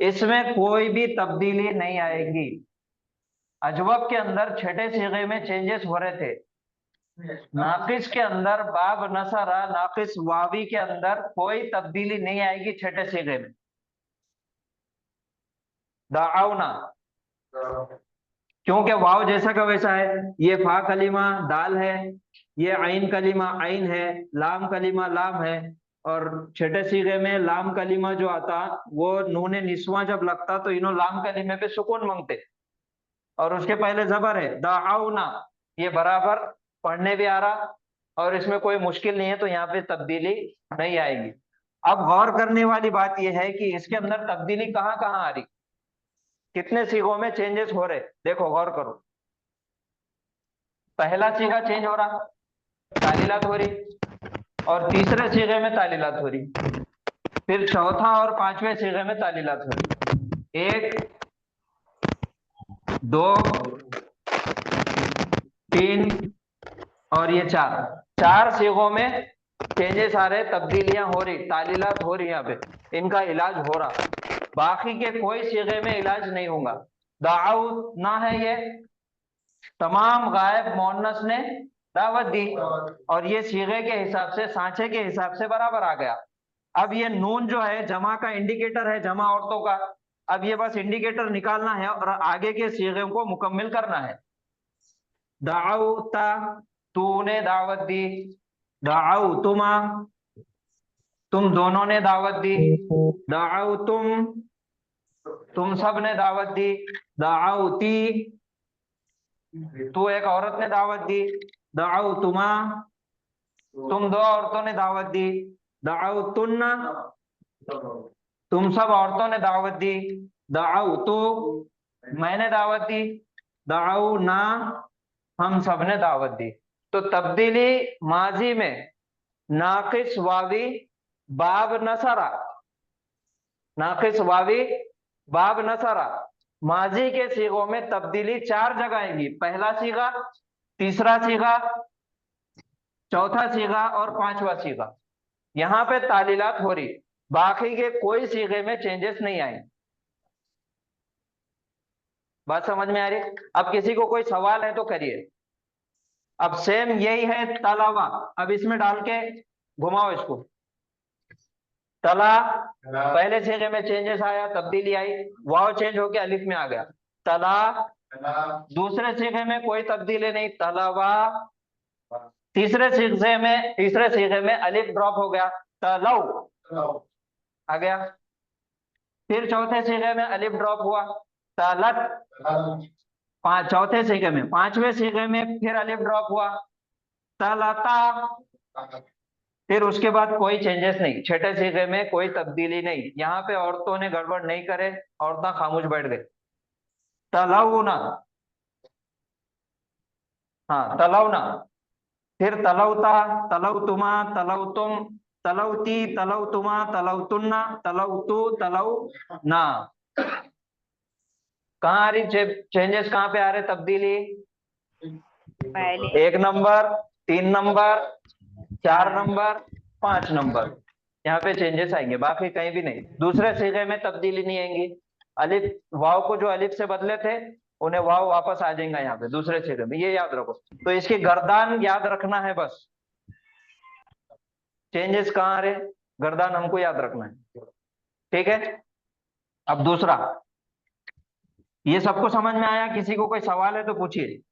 इसमें कोई भी तब्दीली नहीं आएगी। अजवब के अंदर छठे सीगे में चेंजेस हो रहे थे, नाकिस के अंदर बाब नसरा नाकिस वावी के अंदर कोई तब्दीली नहीं आएगी छठे सीगे में। दाउना, क्योंकि वाव जैसा का वैसा है, ये फा कलीमा दाल है, ये आइन कलीमा आइन है, लाम कलीमा लाम है, और छठे सीगे में लाम कलीमा जो आता वो नूने निस्वा जब लगता तो इन्हों लाम कलीमे पे सुकून मांगते, और उसके पहले जबर है दाउना, ये बराबर पढ़ने भी आ रहा और इसमें कोई मुश्किल नहीं है, तो यहाँ पे तब्दीली नहीं आएगी। अब गौर करने वाली बात यह है कि इसके अंदर तब्दीली कहाँ कहाँ आ रही, कितने सीगों में चेंजेस हो रहे, देखो गौर करो। पहला सीगा चेंज हो रहा, तालीलात हो रही, और तीसरे सीगे में तालीलात हो रही, फिर चौथा और पांचवें सीगे में तालीलात हो रही, 1 2 3 और ये 4 सीगों में चेंजेस आ रहे, तब्दीलियां हो रही, तालीलात हो रही, यहाँ पे इनका इलाज हो रहा, बाकी के कोई सीगे में इलाज नहीं होगा। दाऊ ना है, ये तमाम गायब मोन्नस ने दावत दी, और ये सीगे के हिसाब से, सांचे के हिसाब से बराबर आ गया। अब ये नून जो है जमा का इंडिकेटर है, जमा औरतों का, अब ये बस इंडिकेटर निकालना है और आगे के सीगे को मुकम्मिल करना है। दाऊता, तूने दावत दी, दाऊ तुमा, तुम दोनों ने दावत दी, दाऊ तुम सब ने दावत दी, दाऊती, तू एक औरत ने दावत दी, दाऊ तुमा, तुम 2 औरतों ने दावत दी, दाऊ तुन्ना, तुम सब औरतों ने दावत दी, दाऊ तो, मैंने दावत दी, दाऊ ना, हम सब ने दावत दी। तो तब्दीली माजी में नाकिस वावी बाब नसरा, नाकिस वावी बाब नसरा, माजी के सीगों में तब्दीली 4 जगह आएगी, पहला सीगा, तीसरा सीगा, चौथा सीगा और 5वां सीगा, यहाँ पे तालीलात हो रही, बाकी के कोई सीगे में चेंजेस नहीं आए। बात समझ में आ रही? अब किसी को कोई सवाल है तो करिए। अब सेम यही है तलावा, अब इसमें डाल के घुमाओ इसको। तला, पहले सीगे में चेंजेस आया, तब्दीली आई, वाव चेंज होके अलिफ में आ गया। तला, दूसरे सीगे में कोई तब्दीली नहीं, तलावा। तीसरे सीगे में अलिफ ड्रॉप हो गया, तलौ आ गया। फिर चौथे सीगे में अलिफ ड्रॉप हुआ, तलत। चौथे सीगे में, 5वें सीगे में फिर अलिफ ड्रॉप हुआ, तलता। फिर उसके बाद कोई चेंजेस नहीं, छठे सीगे में कोई तब्दीली नहीं। यहाँ पे औरतों ने गड़बड़ नहीं करे, औरतें खामोश बैठ गई। तलौना, हाँ तलौना, फिर तलौता, तलौतुमा, तलौतुम, तलौती, तलौतुमा, तलौतुन्ना, तलौतु, तलौना। कहाँ आ रही चेंजेस, कहाँ पे आ रहे तब्दीली? पहले 1 नंबर, 3 नंबर, 4 नंबर, 5 नंबर, यहाँ पे चेंजेस आएंगे, बाकी कहीं भी नहीं। दूसरे सीगे में तब्दीली नहीं आएंगी, अलिफ वाव को जो अलिफ से बदले थे उन्हें वाव वापस आ जाएगा यहाँ पे दूसरे सीगे में, ये याद रखो। तो इसकी गर्दान याद रखना है बस, चेंजेस कहाँ आ रहे, गर्दान हमको याद रखना है, ठीक है। अब दूसरा, ये सबको समझ में आया? किसी को कोई सवाल है तो पूछिए।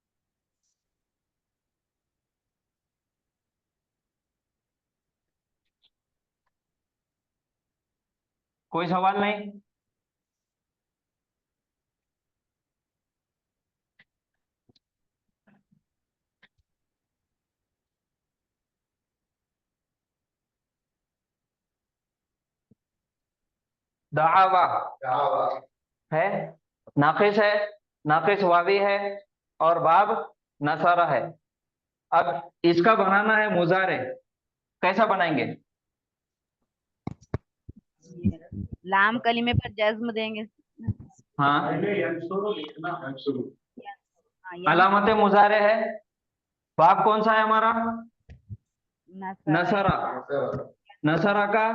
कोई सवाल नहीं? दावा है, नाकिस है, नाकिस वावी है, और बाब नसरा है। अब इसका बनाना है मुजारे, कैसा बनाएंगे? लाम कलीमे पर जज्म देंगे। हाँ, हाँ, अलामत मुजारे है, बाब कौन सा है हमारा? नसरा। नसरा। नसरा का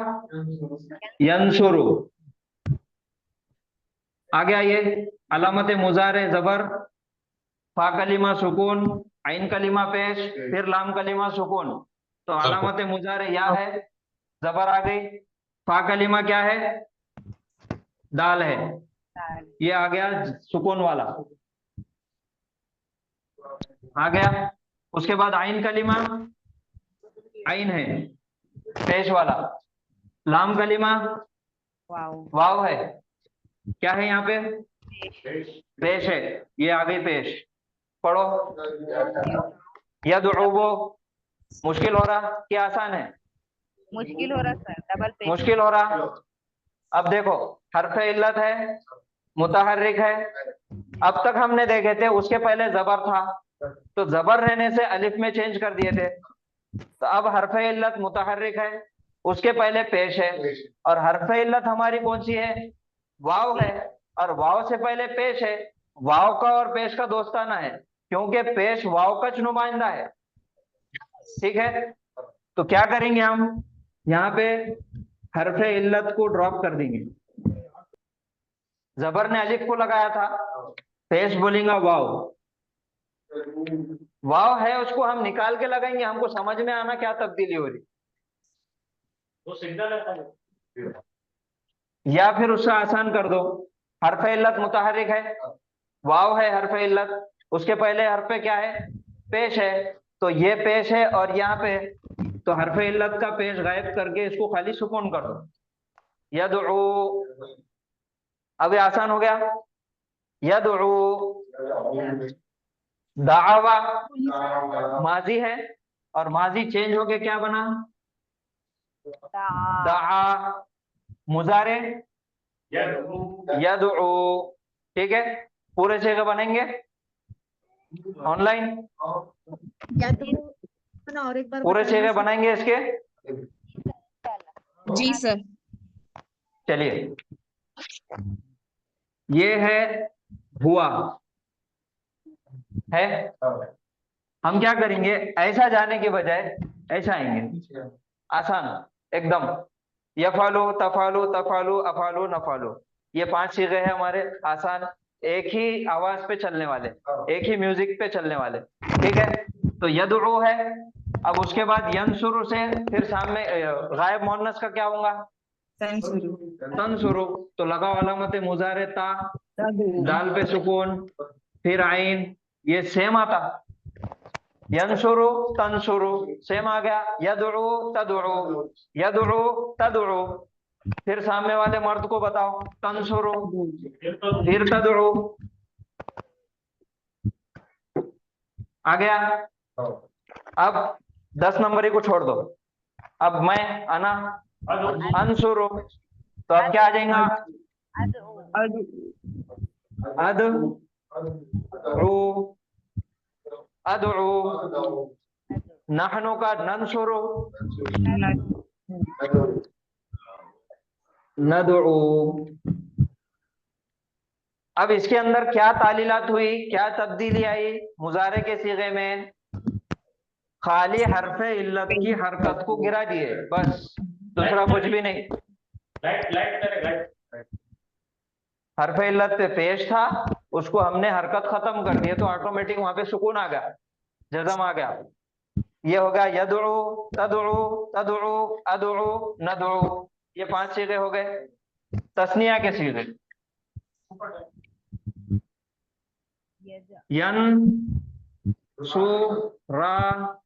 यंसुरु। आ गया ये अलामत मुजारे, जबर, फा कलीमा सुकून, आइन कलीमा पेश, फिर लाम कलीमा सुकून। तो अलामत मुजारे या है, जबर आ गई, फा कलीमा क्या है? दाल है, ये आ गया सुकून वाला आ गया। उसके बाद आइन कलीमा, आइन है पेश वाला, लाम कलीमा वाव है, क्या है यहाँ पे? पेश है, ये आ गई पेश। पढ़ो। यदउबो, मुश्किल हो रहा कि आसान है? मुश्किल हो रहा सर, डबल पेश। मुश्किल हो रहा। अब देखो, हर्फ इल्लत है, मुतहर्रिक है। अब तक हमने देखे थे उसके पहले जबर था, तो जबर रहने से अलिफ में चेंज कर दिए थे। तो अब हर्फ इल्लत मुतहर्रिक है, उसके पहले पेश है, और हर्फ इल्लत हमारी कौन सी है? वाव है, और वाव से पहले पेश है। वाव का और पेश का दोस्ताना है, क्योंकि पेश वाव का नुमाइंदा है। ठीक है, तो क्या करेंगे हम यहाँ पे? हर्फ इल्लत को ड्रॉप कर देंगे। जबर ने अलिफ को लगाया था, पेश बोलेंगे वाव। वाव है, उसको हम निकाल के लगाएंगे, हमको समझ में आना क्या तब्दीली हो रही। वो सिग्नल है, या फिर उससे आसान कर दो, हर्फ इल्लत मुतहर्रिक है, वाव है हर्फ इल्लत, उसके पहले हर्फ क्या है? पेश है। तो ये पेश है और यहाँ पे, तो हर्फ इल्लत का पेश गायब करके इसको खाली सुकून कर दो। यदउ, अब ये आसान हो गया। यदउ, दावा माजी है, और माजी चेंज होके क्या बना? दाआ। मुजारे यदउ। ठीक है, पूरे जगह बनेंगे ऑनलाइन, और एक बार पूरे जगह बनाएंगे इसके। जी सर। चलिए, ये है हुआ है। हम क्या करेंगे, ऐसा जाने के बजाय ऐसा आएंगे, आसान एकदम। यफालू, तफालू, तफालू, अफालू, नफालू, ये 5 चीजें हैं हमारे, आसान, एक ही आवाज पे चलने वाले, एक ही म्यूजिक पे चलने वाले। ठीक है, तो यदउ है। अब उसके बाद यंसुरु से फिर सामने गायब मोहन्नस का क्या होगा? तंसुरु। तो लगाओ अलामत मुजारे ता, दाल पे सुकून, फिर आइन, ये सेम आता। यंसुरु तंसुरु, सेम आ गया। यदउ तदउ, यदउ तदउ, फिर सामने वाले मर्द को बताओ, तंसुरु, फिर तदउ, आ गया। अब 10 नंबरी को छोड़ दो, अब मैं अना अंसुरु, तो अब क्या आ जाएगा? अदउ, नहनु का नंसुरु, नदउ। अब इसके अंदर क्या तालीलात हुई, क्या तब्दीली आई मुजारे के सीगे में? खाली हर्फ इल्लत की हरकत को गिरा दिए, बस, दूसरा कुछ भी नहीं। हर्फ इल्लत पे पेश था, उसको हमने हरकत खत्म कर दी, तो ऑटोमेटिक वहां पे सुकून आ गया, जज़म आ गया। ये हो गया यदउ, तदउ, तदउ, अदउ, नदउ, ये 5 सीगे हो गए, तस्निया के सीगे। यन सु रा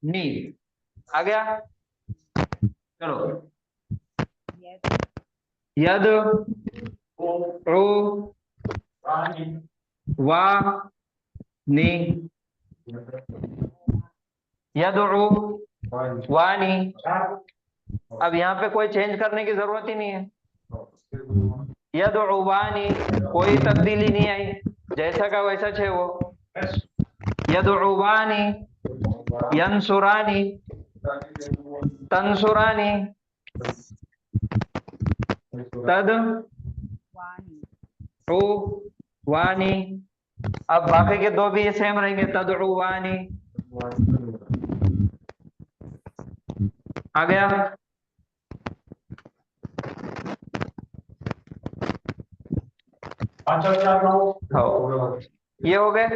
नी आ गया। चलो, यद उ वा नी, यदउ वानी। अब यहाँ पे कोई चेंज करने की जरूरत ही नहीं है, यदउ वानी, कोई तब्दीली नहीं आई, जैसा का वैसा छे वो। यदउ वानी, यंसुरानी, तंसुरानी, तदउवानी। अब बाकी के दो भी ये सेम रहेंगे, तदउवानी। आ गया? ये हो गए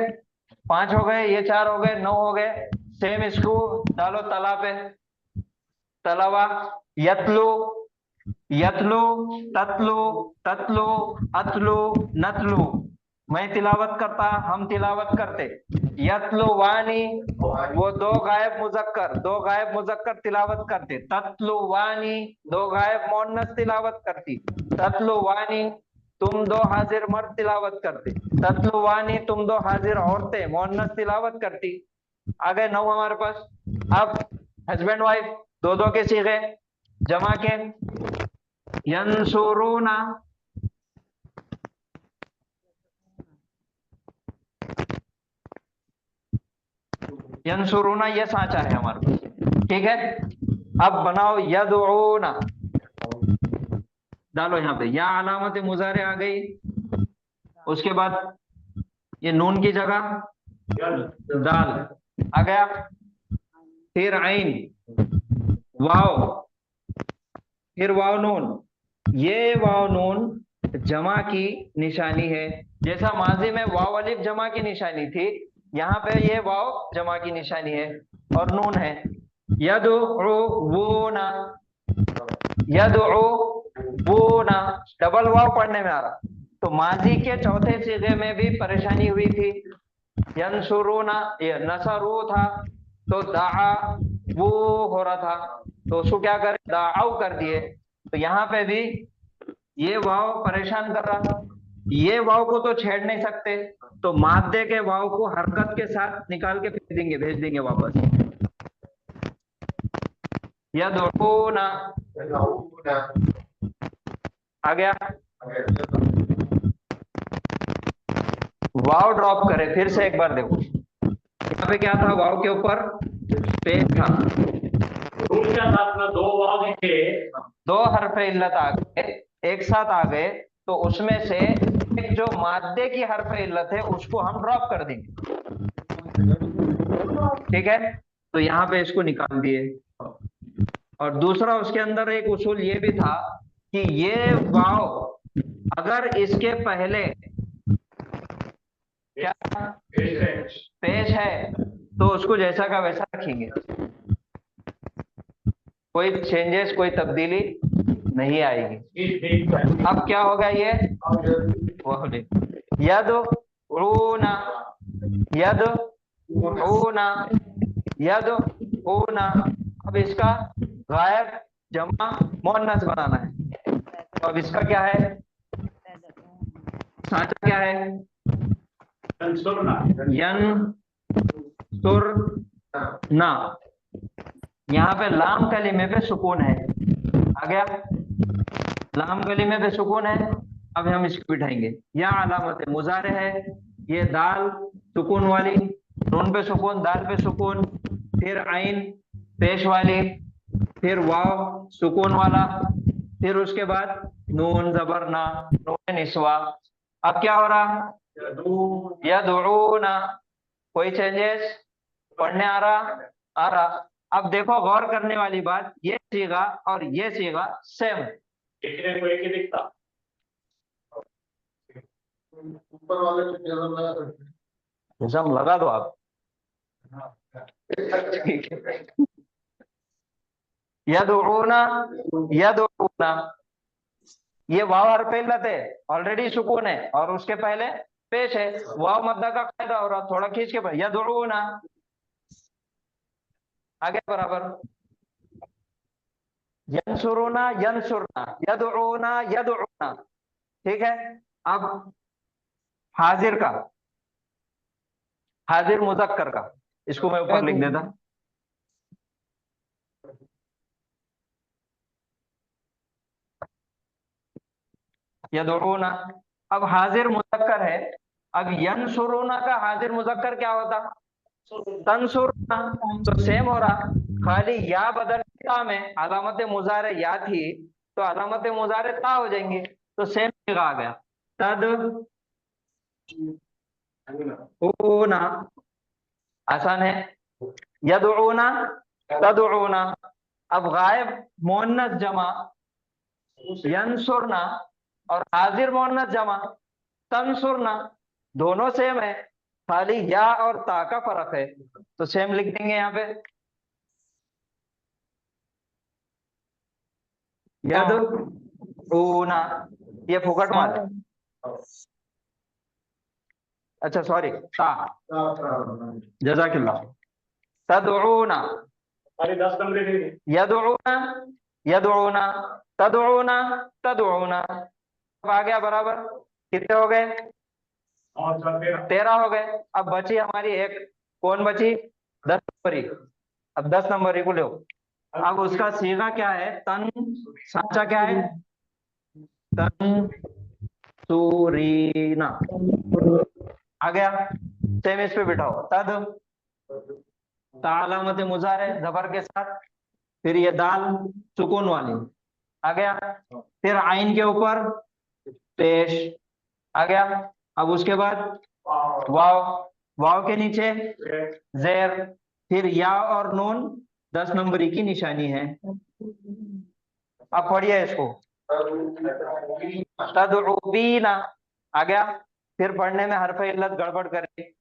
5 हो गए, ये 4 हो गए, 9 हो गए। सेम इसको डालो तला पे, तलवा, यतलू, यतलू, ततलू, ततलू, अतलू, नतलू। मैं तिलावत करता, हम तिलावत करते। यतलू वानी, वो दो गायब मुजक्कर तिलावत करते। ततलू वानी, दो गायब मोन्नस तिलावत करती। ततलू वानी, तुम दो हाजिर मर्द तिलावत करते। ततलू वानी, तुम दो हाजिर औरतें मोन्नस तिलावत करती। आ गए 9 हमारे पास। अब हस्बैंड वाइफ दो दो के सीगे जमा के, यंसुरूना, यंसुरूना, ये साचा है हमारे पास। ठीक है, अब बनाओ यदऊना, डालो यहाँ पे, या अलामत मुजारे आ गई। उसके बाद ये नून की जगह दाल आ गया, फिर आइन, वाव, फिर वाव नून। ये वाव नून जमा की निशानी है। जैसा माजी में वाव अलिफ जमा की निशानी थी, यहाँ पे ये वाव जमा की निशानी है और नून है। यदउवूना, यदउवूना, डबल वाव पढ़ने में आ रहा। तो माजी के चौथे सीगे में भी परेशानी हुई थी। यंसुरूना, ये नसरू था तो दाआ वो हो रहा था, तो उसको क्या करे, दाआउ कर दिए। तो यहाँ पे भी ये वाव परेशान कर रहा। ये वाव को तो छेड़ नहीं सकते, तो मादे के वाव को हरकत के साथ निकाल के भेज देंगे वापस। यदऊना आ गया। वाव ड्रॉप करे, फिर से एक बार देखो। यहाँ पे क्या था, वाव के ऊपर पेश था। दो वाव थे, दो हरफे इल्लत आ गए, एक साथ आ गए, तो उसमें से एक जो मादे की हरफे इल्लत है उसको हम ड्रॉप कर देंगे। ठीक है, तो यहाँ पे इसको निकाल दिए। और दूसरा उसके अंदर एक उसूल ये भी था कि ये वाव अगर इसके पहले क्या पेश है तो उसको जैसा का वैसा रखेंगे, कोई चेंजेस, कोई तब्दीली नहीं आएगी। अब क्या होगा, ये यदऊना, यदऊना, यदऊना। अब इसका गायब जमा मुअन्नस बनाना है। तो अब इसका क्या है, साचा क्या है, यंसुरना। यहाँ पे लाम कलीमे पे सुकून है, आ गया, लाम कलीमे पे सुकून है। अब हम इसको बिठाएंगे। या अलामत मुजारे है, ये दाल सुकून वाली, नून पे सुकून, दाल पे सुकून, फिर आइन पेश वाली, फिर वाव सुकून वाला, फिर उसके बाद नून जबर ना, नून निस्वा। अब क्या हो रहा, यदऊना, कोई चेंजेस पढ़ने आ रहा। अब देखो गौर करने वाली बात, ये सीगा और ये सीगा सेम, दिखने को एक ही दिखता। ऊपर वाले निजाम लगा दो आप। ठीक है, यदऊना, यदऊना, ये वाव हरफ इल्लत है, ऑलरेडी सुकून है और उसके पहले पेश है। वाव मद्दा का कायदा हो रहा, थोड़ा खींच के पढ़, यदऊना, आगे बराबर, यंसुरूना, यंसुरना, यदऊना, यदऊना। ठीक है, अब हाजिर का, हाजिर मुजक्कर का, इसको मैं ऊपर लिख देता। यदऊना, अब हाजिर मुजक्कर है। अब यंसुरूना का हाजिर मुजक्कर क्या होता, तंसुर। तो सेम हो रहा, खाली या बदल ता में अलामत मुजारे या थी तो अलामत मुजारे ता हो जाएंगे, तो सेम जगह आ गया। तद ऊना आसान है, यदऊना तदऊना। अब गायब मोहन्नस जमा यंसुरना और हाजिर मोहन्नस जमा तंसुरना, दोनों सेम है, खाली या और ता का फर्क है, तो सेम लिख देंगे यहाँ पे। यदऊना ये फुकट माल है, अच्छा सॉरी ता, जज़ाकिल्लाह। तदऊना यदऊना यदऊना तदऊना तदऊना, आ गया बराबर। कितने हो गए? 13 हो गए। अब बची हमारी एक, कौन बची? 10 नंबरी। अब 10 नंबरी को लो। अब उसका सीगा क्या है? तन साचा क्या है? तन सूरीना आ गया। सेम इस पे बिठाओ। तद तालामत मुजारे जबर के साथ, फिर ये दाल सुकून वाली आ गया, फिर आइन के ऊपर पेश आ गया। अब उसके बाद वाव, वाव के नीचे जेर, फिर या और नून 10 नंबरी की निशानी है। अब पढ़िए इसको, तदउबीना आ गया। फिर पढ़ने में हरफ इल्लत गड़बड़ करेंगे,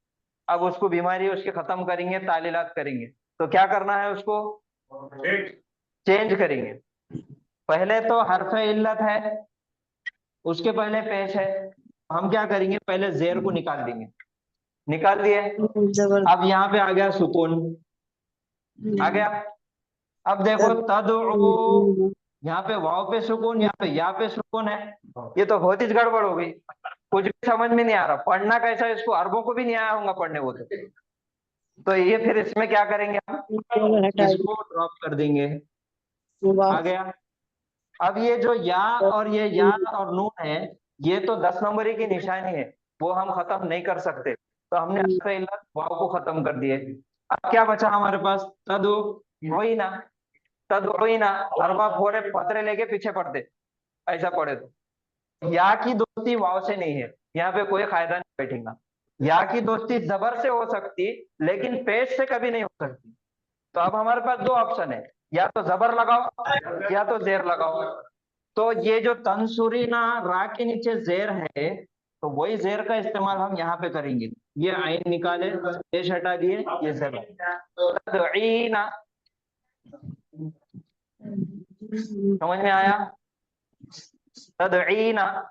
अब उसको बीमारी उसके खत्म करेंगे, तालीलात करेंगे। तो क्या करना है? उसको चेंज करेंगे। पहले तो हरफ इल्लत है, उसके पहले पेश है, हम क्या करेंगे? पहले जेर को निकाल देंगे। निकाल दिए, अब यहाँ पे आ गया सुकून आ गया। अब देखो तदउ, यहाँ पे वाव पे सुकून, यहाँ पे या पे सुकून है, ये तो बहुत ही गड़बड़ हो गई, कुछ भी समझ में नहीं आ रहा। पढ़ना कैसा है इसको? अरबों को भी नहीं आया होगा पढ़ने वो तो ये फिर इसमें क्या करेंगे? हम इसको ड्रॉप कर देंगे। आ गया। अब ये जो या और ये या और नून है, ये तो 10 नंबरी की निशानी है, वो हम खत्म नहीं कर सकते, तो हमने वाव को खत्म कर दिए। अब क्या बचा हमारे पास? तदउइना, तदउइना अरबा फोड़े पतरे लेके पीछे पढ़ते, ऐसा पढ़े तो या की दोस्ती वाव से नहीं है, यहाँ पे कोई फायदा नहीं बैठेगा। या की दोस्ती जबर से हो सकती, लेकिन पेश से कभी नहीं हो सकती। तो अब हमारे पास दो ऑप्शन है, या तो जबर लगाओ या तो जेर लगाओ। तो ये जो तंसुरीना रा के नीचे जेर है, तो वही जेर का इस्तेमाल हम यहाँ पे करेंगे। ये आइन निकाले, पेश हटा दिए, ये जेर। तदईना समझ में आया? तदईना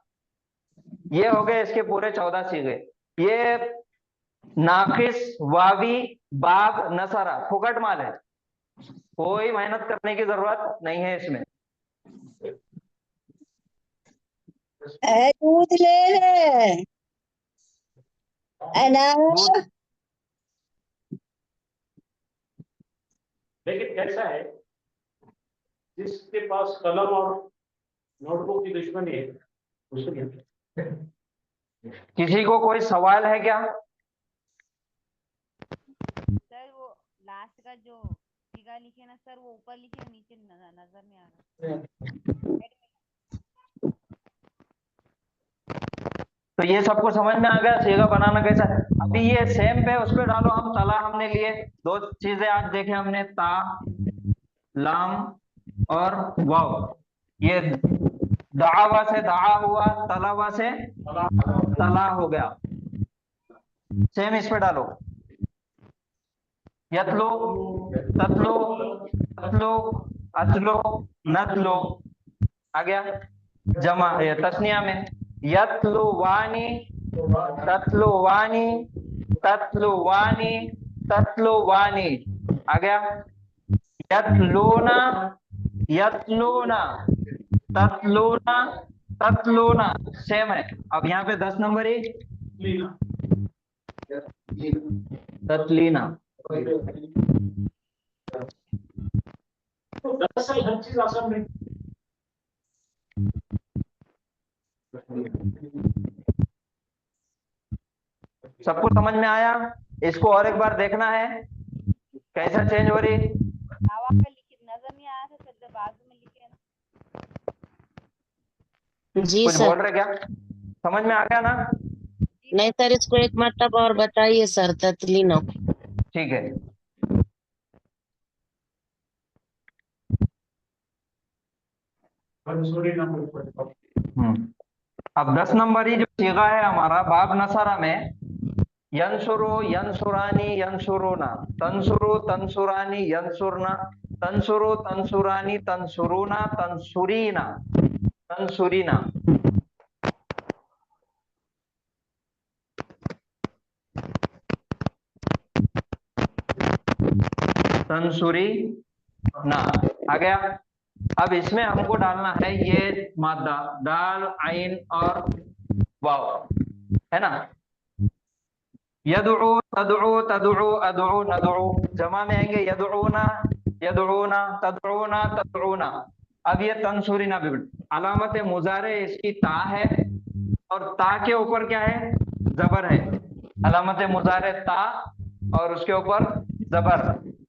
ये हो गए इसके पूरे 14 सीगे। ये नाकिस वावी बाग नसरा फुकट माल है, कोई मेहनत करने की जरूरत नहीं है इसमें। दूध ले ले अनार। लेकिन कैसा है, जिसके पास कलम और नोटबुक की दुश्मनी है उसको। किसी को कोई सवाल है क्या? सर वो लास्ट का जो सीगा लिखे ना सर, वो ऊपर लिखे, नीचे नजर नहीं आ रहा। तो ये सबको समझ में आ गया सीगा बनाना कैसा है? अभी ये सेम पे उस पे डालो। हम तला हमने लिए, दो चीजें आज देखे हमने, ता लाम और वाव। ये दावा से दाआ हुआ, तलावा से तला हो गया। सेम इस पे डालो, यतलो ततलो ततलो अतलो नतलो आ गया। जमा तस्निया में यतलुवानी ततलुवानी ततलुवानी ततलुवानी आ गया। यतलूना यतलूना ततलूना ततलूना सेम है। अब यहाँ पे 10 नंबर ही ततलीना। दरअसल हर चीज आसान नहीं। सबको समझ में आया? इसको और एक बार देखना है। कैसा चेंज हो रही? दावा पे लिखी नजर नहीं आया था सर, बाजू में लिखे ना। जी कुछ सर। बोल रहे क्या? समझ में आ गया ना? नहीं सर, इसको एक मतलब और बताइए सर, ततलीनो। ठीक है। अब 10 नंबरी जो सीगा है हमारा बाब नसरा में, यंसुरु यंसुरानी यंसुरुना, तंसुरु तंसुरानी यंसुरना, तंसुरु तंसुरानी तंसुरुना तंसुरीना तंसुरीना। तंसुरी ना आ गया। अब इसमें हमको डालना है ये मादा दाल आइन और वाव, है ना। यदुउ तदुउ तदुउ अदुउ नदुउ, जमा में आएंगे यदुउना यदुउना तदुउना तदुउना। अब ये तंसुरीना भी अलामत मुजारे इसकी ता है, और ता के ऊपर क्या है? जबर है। अलामत मुजारे ता और उसके ऊपर जबर।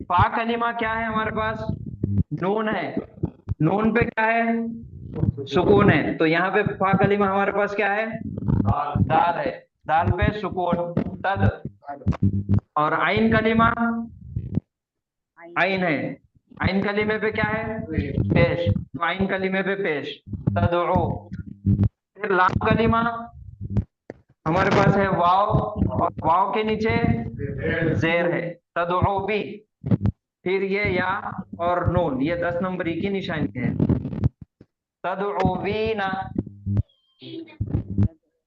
फा कलिमा क्या है हमारे पास? नून है। नून पे क्या है? सुकून है। तो यहाँ पे फा कलिमा हमारे पास क्या है? दाल है। दाल पे सुकून तद। और आइन कलिमा आइन है। आइन कलिमे पे क्या है? पेश। तो आइन कलिमे पे पेश तदउ। फिर लाम कलिमा हमारे पास है वाव, और वाव के नीचे जेर है तदउ भी। फिर ये या और नून, ये 10 नंबरी की निशानी है। तदउवीना,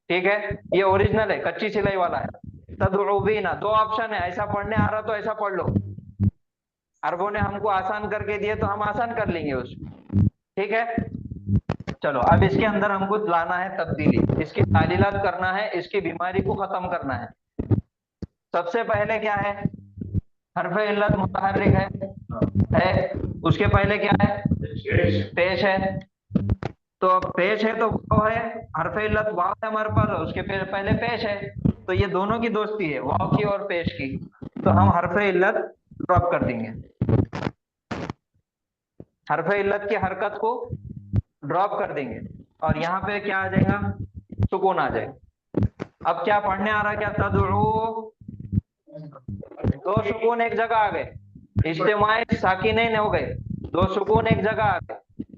ठीक है। ये ओरिजिनल है, कच्ची सिलाई वाला है। तदउवीना, 2 ऑप्शन है, ऐसा पढ़ने आ रहा तो ऐसा पढ़ लो। अरबों ने हमको आसान करके दिए तो हम आसान कर लेंगे उसको, ठीक है। चलो अब इसके अंदर हमको लाना है तब्दीली, इसकी तालीलात करना है, इसकी बीमारी को खत्म करना है। सबसे पहले क्या है? हर्फ इल्लत मुतहर्रिक है। उसके पहले क्या है? पेश है। तो पेश है तो वाव है, हर्फ इल्लत वाव है हमारे पास, उसके पहले पेश है। तो ये दोनों की दोस्ती है, वाव की और पेश की। तो हम हर्फ इल्लत ड्रॉप कर देंगे, हर्फ इल्लत की हरकत को ड्रॉप कर देंगे, और यहाँ पे क्या आ जाएगा? सुकून आ जाएगा। अब क्या पढ़ने आ रहा है? क्या तदउ, 2 सुकून एक जगह आ गए, इज्तिमाई साकिनैन हो गए, 2 सुकून एक जगह आ गए,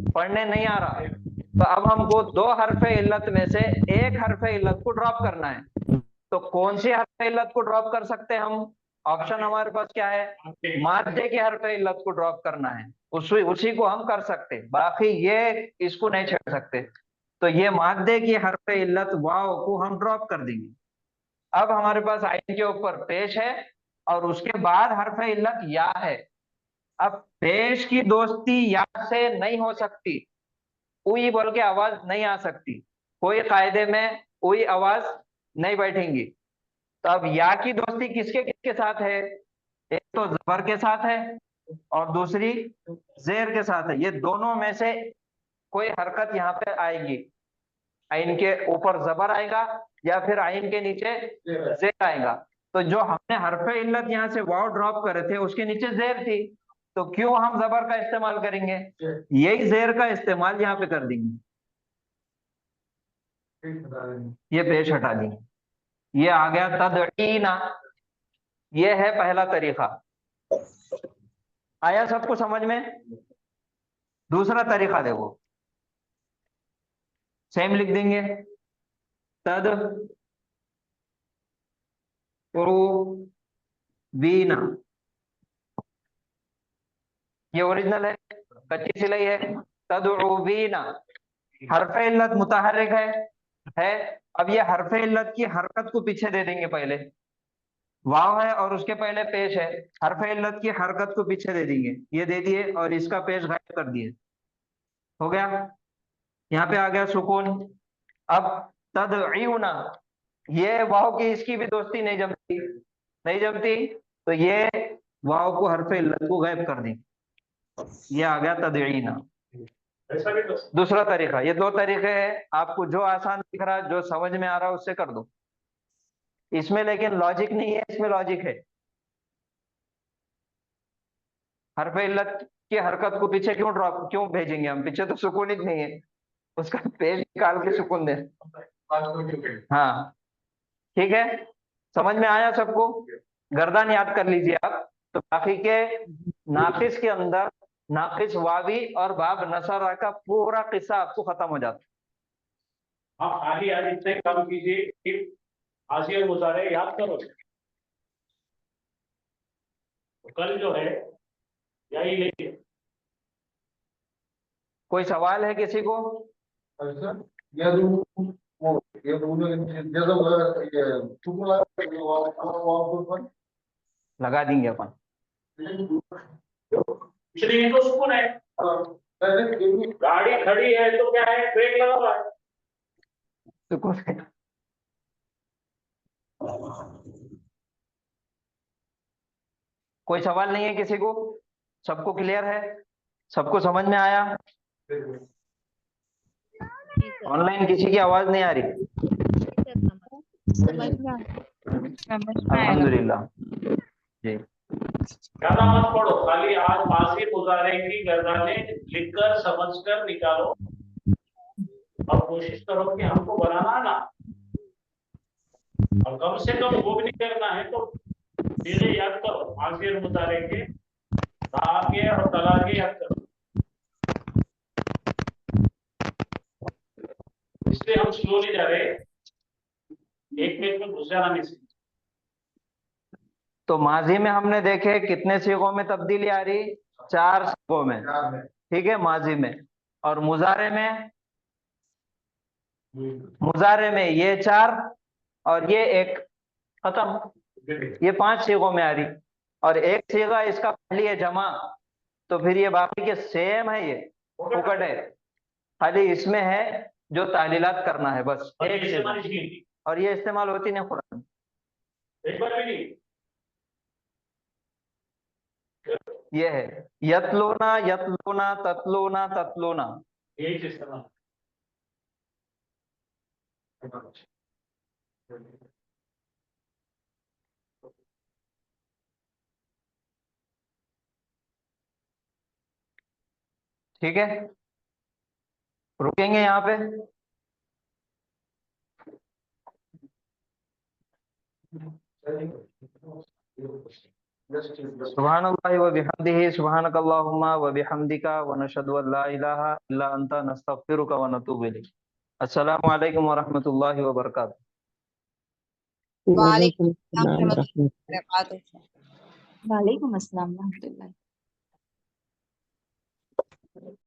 पढ़ने नहीं आ रहा। तो अब हमको 2 हर्फ इल्लत में से एक हर्फ इल्लत को ड्रॉप करना है। तो कौन सी हर्फ इल्लत को ड्रॉप कर सकते हैं हम? ऑप्शन हमारे पास क्या है? मादे की हर्फ इल्लत को ड्रॉप करना है, उसी को हम कर सकते, बाकी ये इसको नहीं छेड़ सकते। तो ये मादे की हर्फ इल्लत वाव को हम ड्रॉप कर देंगे। अब हमारे पास आइन के ऊपर पेश है, और उसके बाद हर्फ इल्लत या है। अब पेश की दोस्ती या से नहीं हो सकती, उई बोल के आवाज नहीं आ सकती, कोई कायदे में उई आवाज नहीं बैठेंगी। तो अब या की दोस्ती किसके किसके साथ है? एक तो जबर के साथ है, और दूसरी जेर के साथ है। ये दोनों में से कोई हरकत यहाँ पे आएगी, आइन के ऊपर जबर आएगा या फिर आइन के नीचे जेर आएगा। तो जो हमने हरफ इल्लत यहाँ से वाव ड्रॉप करे थे उसके नीचे जेर थी, तो क्यों हम जबर का इस्तेमाल करेंगे? यही जेर का इस्तेमाल यहाँ पे कर देंगे, ये पेश हटा देंगे। ये आ गया तदईना, ये है पहला तरीका। आया सबको समझ में? दूसरा तरीका देखो, सेम लिख देंगे, तद वीना। ये ओरिजिनल है, कच्ची सिलाई है। तदवीना, हरफ इल्लत मुतहर्रिक है। अब ये हरफ इल्लत की हरकत को पीछे दे देंगे, पहले वाव है और उसके पहले पेश है, हरफ इल्लत की हरकत को पीछे दे देंगे, ये दे दिए और इसका पेश गायब कर दिए, हो गया। यहाँ पे आ गया सुकून। अब तदईना, ये वाव की इसकी भी दोस्ती नहीं जमती, नहीं जमती, तो ये वाव को हरफ इल्लत को गायब कर देंगे, ये आ गया तदईना। दूसरा तरीका, ये 2 तरीके हैं, आपको जो आसान दिख रहा है, जो समझ में आ रहा है उससे कर दो। इसमें लेकिन लॉजिक नहीं है, इसमें लॉजिक है। हरफ इल्लत की हरकत को पीछे क्यों भेजेंगे हम? पीछे तो सुकून ही नहीं है, उसका पेज निकाल के सुकून दे। हाँ ठीक है, समझ में आया सबको? गर्दन याद कर लीजिए आप। तो बाकी के नाकिस के अंदर नाकिस वावी और बाब नसरा का पूरा किस्सा आपको खत्म हो जाता है। हाँ, खाली आज इतने काम कीजिए कि हाजिर मुजारे याद करो। तो कल जो है यही लेके। कोई सवाल है किसी को? लगा देंगे अपन। इसलिए तो सुकून है। गाड़ी खड़ी है तो क्या है, ब्रेक लगा हुआ है। सुकून है। कोई सवाल नहीं है किसी को? सबको क्लियर है? सबको समझ में आया? ऑनलाइन किसी की आवाज नहीं आ रही? अल्हम्दुलिल्लाह जी। ज्यादा मत पढ़ो, खाली आज मासी मुजारे की गर्दाने लिखकर समझकर निकालो और कोशिश करो कि हमको बनाना ना, और कम से कम वो भी नहीं करना है तो चीजें याद करो। मासी मुजारे के धागे और तलाके याद करो। इसलिए हम स्लोली जा रहे हैं, एक पेज में घुस जाना नहीं सीखते। तो माजी में हमने देखे कितने सीगों में तब्दीली आ रही? 4 सीगों में, ठीक है, माजी में। और मुजारे में, मुजारे में ये 4 और ये 1 खत्म, ये 5 सीगों में आ रही। और एक सीगा इसका पहली है जमा, तो फिर ये बाकी के सेम है, ये फुकट है, खाली इसमें है जो तालीलात करना है बस। एक सीगा, और ये इस्तेमाल होती नहीं कुरान, एक बार भी नहीं। ये है यतलूना यतलूना ततलूना ततलूना, यही इस्तेमाल। ठीक है, रुकेंगे यहाँ पे। सुब्हानल्लाहि व बिहम्दिही सुब्हानकल्लाहुम्मा व बिहम्दिका व नशहदु अन ला इलाहा इल्ला अंता नस्तगफिरुका व नतूबु इलैक। अस्सलामु अलैकुम व रहमतुल्लाहि व बरकातुहू। वालेकुम अस्सलाम रहमतुल्लाहि व बरकातुहू। वालेकुम अस्सलाम रहमतुल्लाहि।